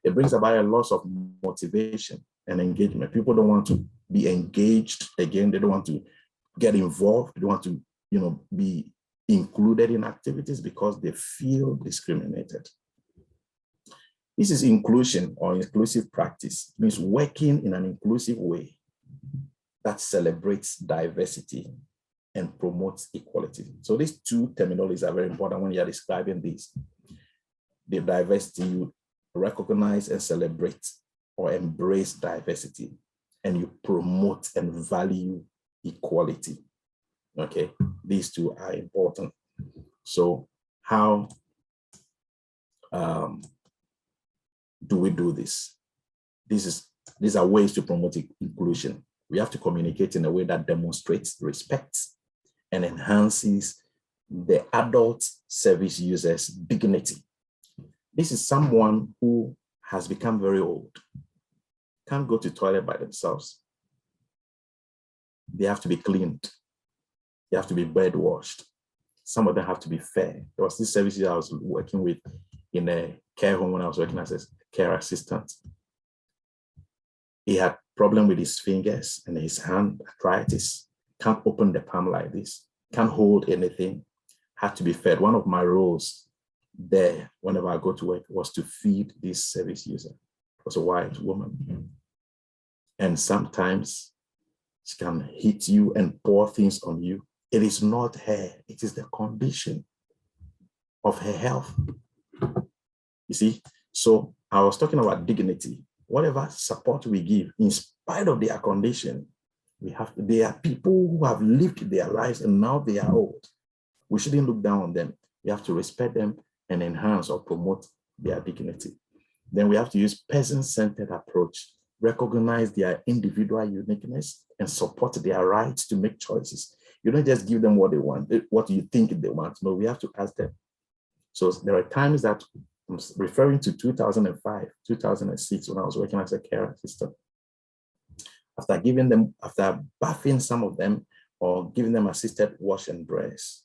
It brings about a loss of motivation and engagement. People don't want to be engaged again. They don't want to get involved. They don't want to, be included in activities because they feel discriminated. This is inclusion or inclusive practice. It means working in an inclusive way that celebrates diversity and promotes equality. So these two terminologies are very important when you're describing this. The diversity, you recognize and celebrate or embrace diversity, and you promote and value equality. Okay, these two are important. So how do we do this? These are ways to promote inclusion. We have to communicate in a way that demonstrates respect and enhances the adult service user's dignity. This is someone who has become very old, can't go to the toilet by themselves. They have to be cleaned. They have to be bed washed. Some of them have to be fed. There was this service I was working with in a care home when I was working as a care assistant. He had problem with his fingers and his hand, arthritis. Can't open the palm like this. Can't hold anything. Had to be fed. One of my roles there, whenever I go to work, was to feed this service user. It was a white woman. And sometimes she can hit you and pour things on you. It is not her, it is the condition of her health. You see, so I was talking about dignity. Whatever support we give, in spite of their condition, they are people who have lived their lives and now they are old. We shouldn't look down on them. We have to respect them and enhance or promote their dignity. Then we have to use person-centered approach, recognize their individual uniqueness and support their rights to make choices. You don't just give them what they want, what you think they want. No, we have to ask them. So there are times that I'm referring to 2005, 2006, when I was working as a care assistant. After bathing some of them or giving them assisted wash and dress,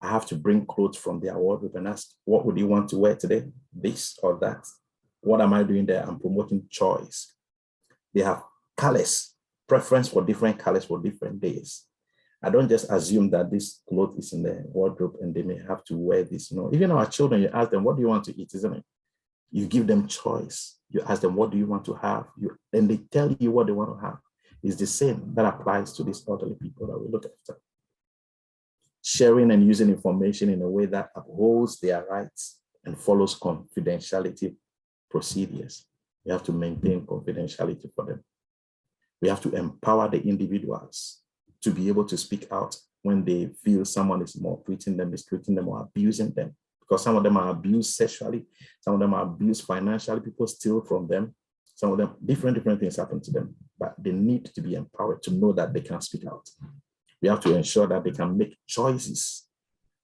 I have to bring clothes from their wardrobe and ask, what would you want to wear today? This or that? What am I doing there? I'm promoting choice. They have colors, preference for different colors for different days. I don't just assume that this cloth is in the wardrobe and they may have to wear this. No, even our children, you ask them, what do you want to eat, isn't it? You give them choice. You ask them, what do you want to have? And they tell you what they want to have. It's the same that applies to these elderly people that we look after. Sharing and using information in a way that upholds their rights and follows confidentiality procedures. We have to maintain confidentiality for them. We have to empower the individuals to be able to speak out when they feel someone is maltreating them, mistreating them, or abusing them. Because some of them are abused sexually, some of them are abused financially, people steal from them, some of them, different things happen to them, but they need to be empowered to know that they can speak out. We have to ensure that they can make choices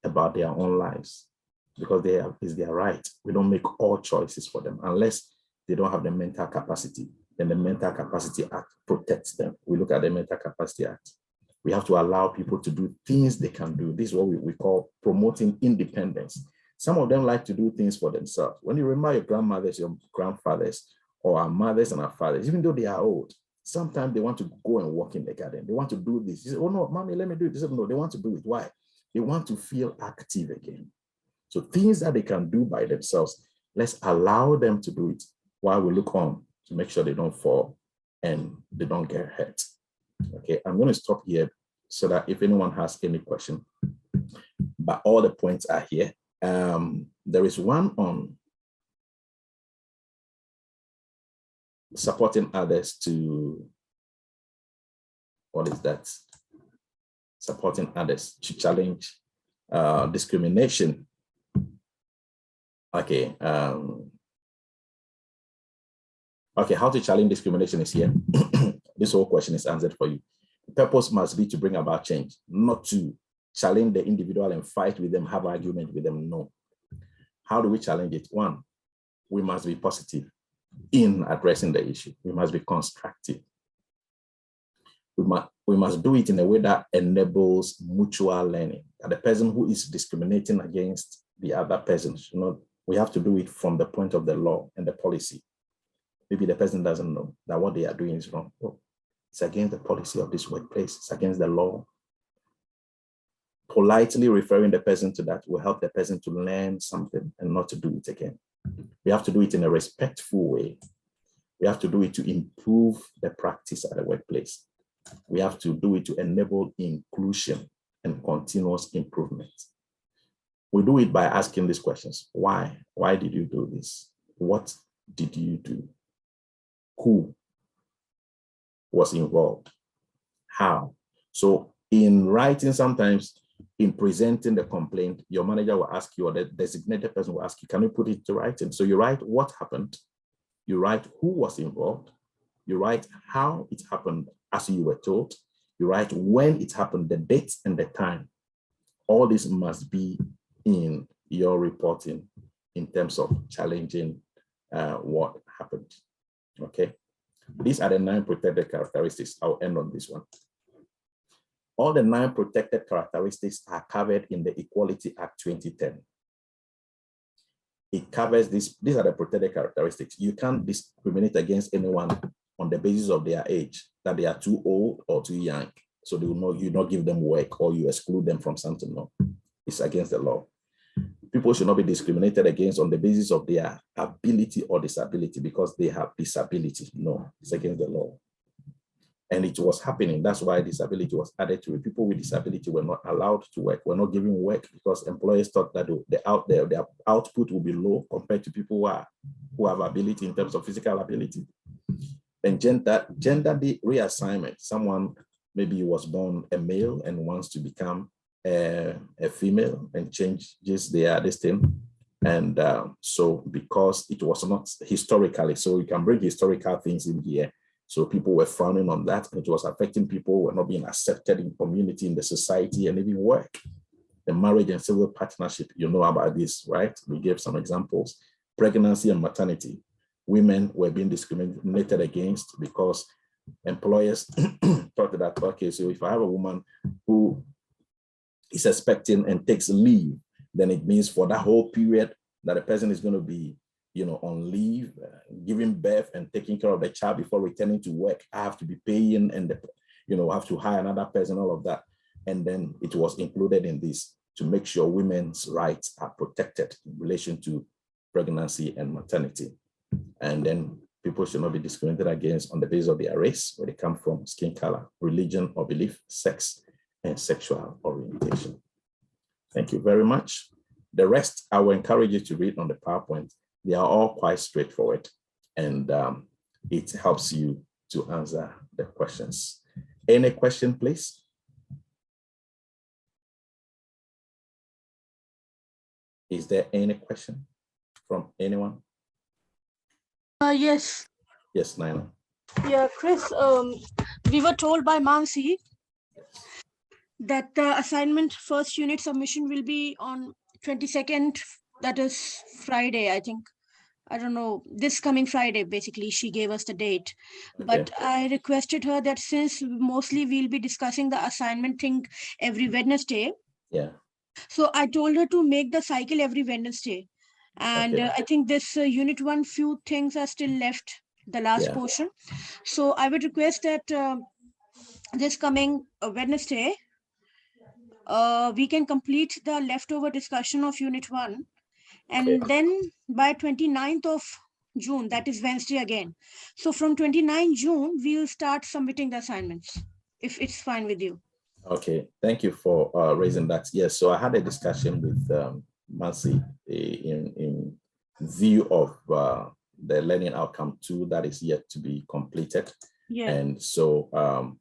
about their own lives because it's their right. We don't make all choices for them unless they don't have the mental capacity. Then the Mental Capacity Act protects them. We look at the Mental Capacity Act. We have to allow people to do things they can do. This is what we call promoting independence. Some of them like to do things for themselves. When you remember your grandmothers, your grandfathers, or our mothers and our fathers, even though they are old, sometimes they want to go and walk in the garden. They want to do this. You say, oh no, mommy, let me do it. They say, no, they want to do it. Why? They want to feel active again. So things that they can do by themselves, let's allow them to do it while we look on to make sure they don't fall and they don't get hurt. Okay, I'm going to stop here so that if anyone has any question, but all the points are here. There is one on supporting others to, what is that? Supporting others to challenge discrimination. Okay. Okay, how to challenge discrimination is here. This whole question is answered for you. The purpose must be to bring about change, not to challenge the individual and fight with them, have argument with them. No. How do we challenge it? One, we must be positive in addressing the issue. We must be constructive. We must do it in a way that enables mutual learning. That the person who is discriminating against the other person, we have to do it from the point of the law and the policy. Maybe the person doesn't know that what they are doing is wrong. Oh, it's against the policy of this workplace. It's against the law. Politely referring the person to that will help the person to learn something and not to do it again. We have to do it in a respectful way. We have to do it to improve the practice at the workplace. We have to do it to enable inclusion and continuous improvement. We do it by asking these questions. Why? Why did you do this? What did you do? Who was involved? How? So in writing, sometimes in presenting the complaint, your manager will ask you, or the designated person will ask you, can you put it to writing? So you write what happened, you write who was involved, you write how it happened as you were told, you write when it happened, the date and the time. All this must be in your reporting in terms of challenging what happened. Okay, these are the 9 protected characteristics. I'll end on this one. All the 9 protected characteristics are covered in the Equality Act 2010. It covers this. These are the protected characteristics. You can't discriminate against anyone on the basis of their age, that they are too old or too young. So they will know you not give them work or you exclude them from something. No, it's against the law. People should not be discriminated against on the basis of their ability or disability because they have disability. No, it's against the law. And it was happening. That's why disability was added to it. People with disability were not allowed to work, were not given work because employers thought that their output will be low compared to people who have ability in terms of physical ability. And gender reassignment. Someone maybe was born a male and wants to become a female and changes their destiny. And so because it was not historically, so you can bring historical things in here. So people were frowning on that, and it was affecting people who were not being accepted in community, in the society, and even work. The marriage and civil partnership, you know about this, right? We gave some examples. Pregnancy and maternity. Women were being discriminated against because employers thought that, okay, so if I have a woman who is expecting and takes leave, then it means for that whole period that a person is going to be, on leave, giving birth and taking care of the child before returning to work. I have to be paying and, have to hire another person, all of that. And then it was included in this to make sure women's rights are protected in relation to pregnancy and maternity. And then people should not be discriminated against on the basis of their race, where they come from, skin color, religion or belief, sex, and sexual orientation. Thank you very much. The rest, I will encourage you to read on the PowerPoint. They are all quite straightforward, and it helps you to answer the questions. Any question, please? Is there any question from anyone? Yes. Yes, Naina. Yeah, Chris, we were told by Mansi that the assignment first unit submission will be on 22nd, that is Friday, I think. I don't know, this coming Friday, basically, she gave us the date. But I requested her that since mostly we'll be discussing the assignment thing every Wednesday. Yeah. So I told her to make the cycle every Wednesday. And I think this unit 1, few things are still left, the last portion. So I would request that this coming Wednesday, we can complete the leftover discussion of unit 1. And then by 29th of June, that is Wednesday again. So from 29 June, we'll start submitting the assignments, if it's fine with you. Okay, thank you for raising that. Yes, so I had a discussion with Mansi in view of the learning outcome 2 that is yet to be completed. Yeah. And so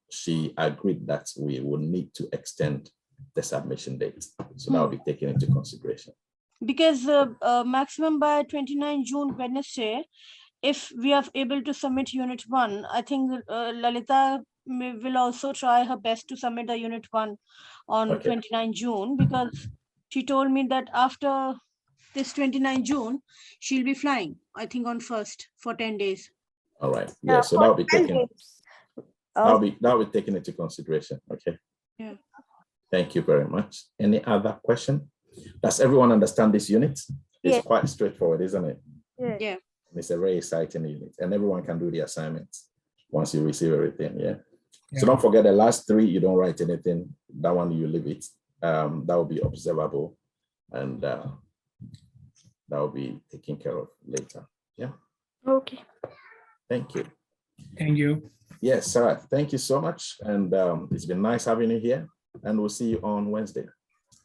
she agreed that we will need to extend the submission date. So that will be taken into consideration. Because maximum by 29 June, Wednesday, if we are able to submit unit 1, I think Lalita will also try her best to submit the unit 1 on 29 June, because she told me that after this 29 June, she'll be flying, I think on 1st for 10 days. All right. Yeah, so that'll be taken. That'll be taken into consideration. Okay. Yeah. Thank you very much. Any other question? Does everyone understand this unit? It's quite straightforward, isn't it? Yeah. It's a very exciting unit, and everyone can do the assignments once you receive everything. Yeah. So don't forget the last 3, you don't write anything. That one, you leave it. That will be observable, and that will be taken care of later. Yeah. Okay. Thank you. Thank you. Yes, Sarah, thank you so much. And it's been nice having you here, and we'll see you on Wednesday.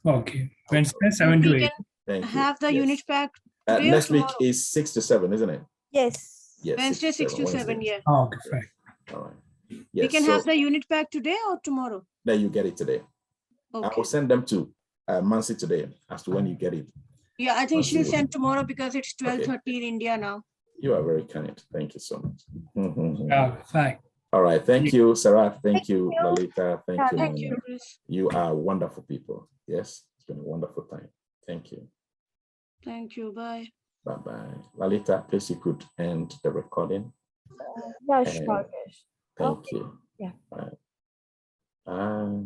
Okay. Wednesday, 7 to 8. Thank you. Have the unit pack today next week is 6 to 7, isn't it? Yes. Yes. Wednesday, 6 to 7, yeah. Oh, okay, fine. All right. Yes, we can have the unit pack today or tomorrow? Then you get it today. Okay. I will send them to Mansi today as to when you get it. Yeah, I think she'll send tomorrow because it's 12:30 in India now. You are very kind. Thank you so much. Fine. All right. Thank you, Sarah. Thank you, Lalita. Thank you. Thank you, Chris. You are wonderful people. Yes, it's been a wonderful time. Thank you. Thank you. Bye. Bye-bye. Lalita, please, you could end the recording. Yeah, sure. Thank you. Yeah. Bye.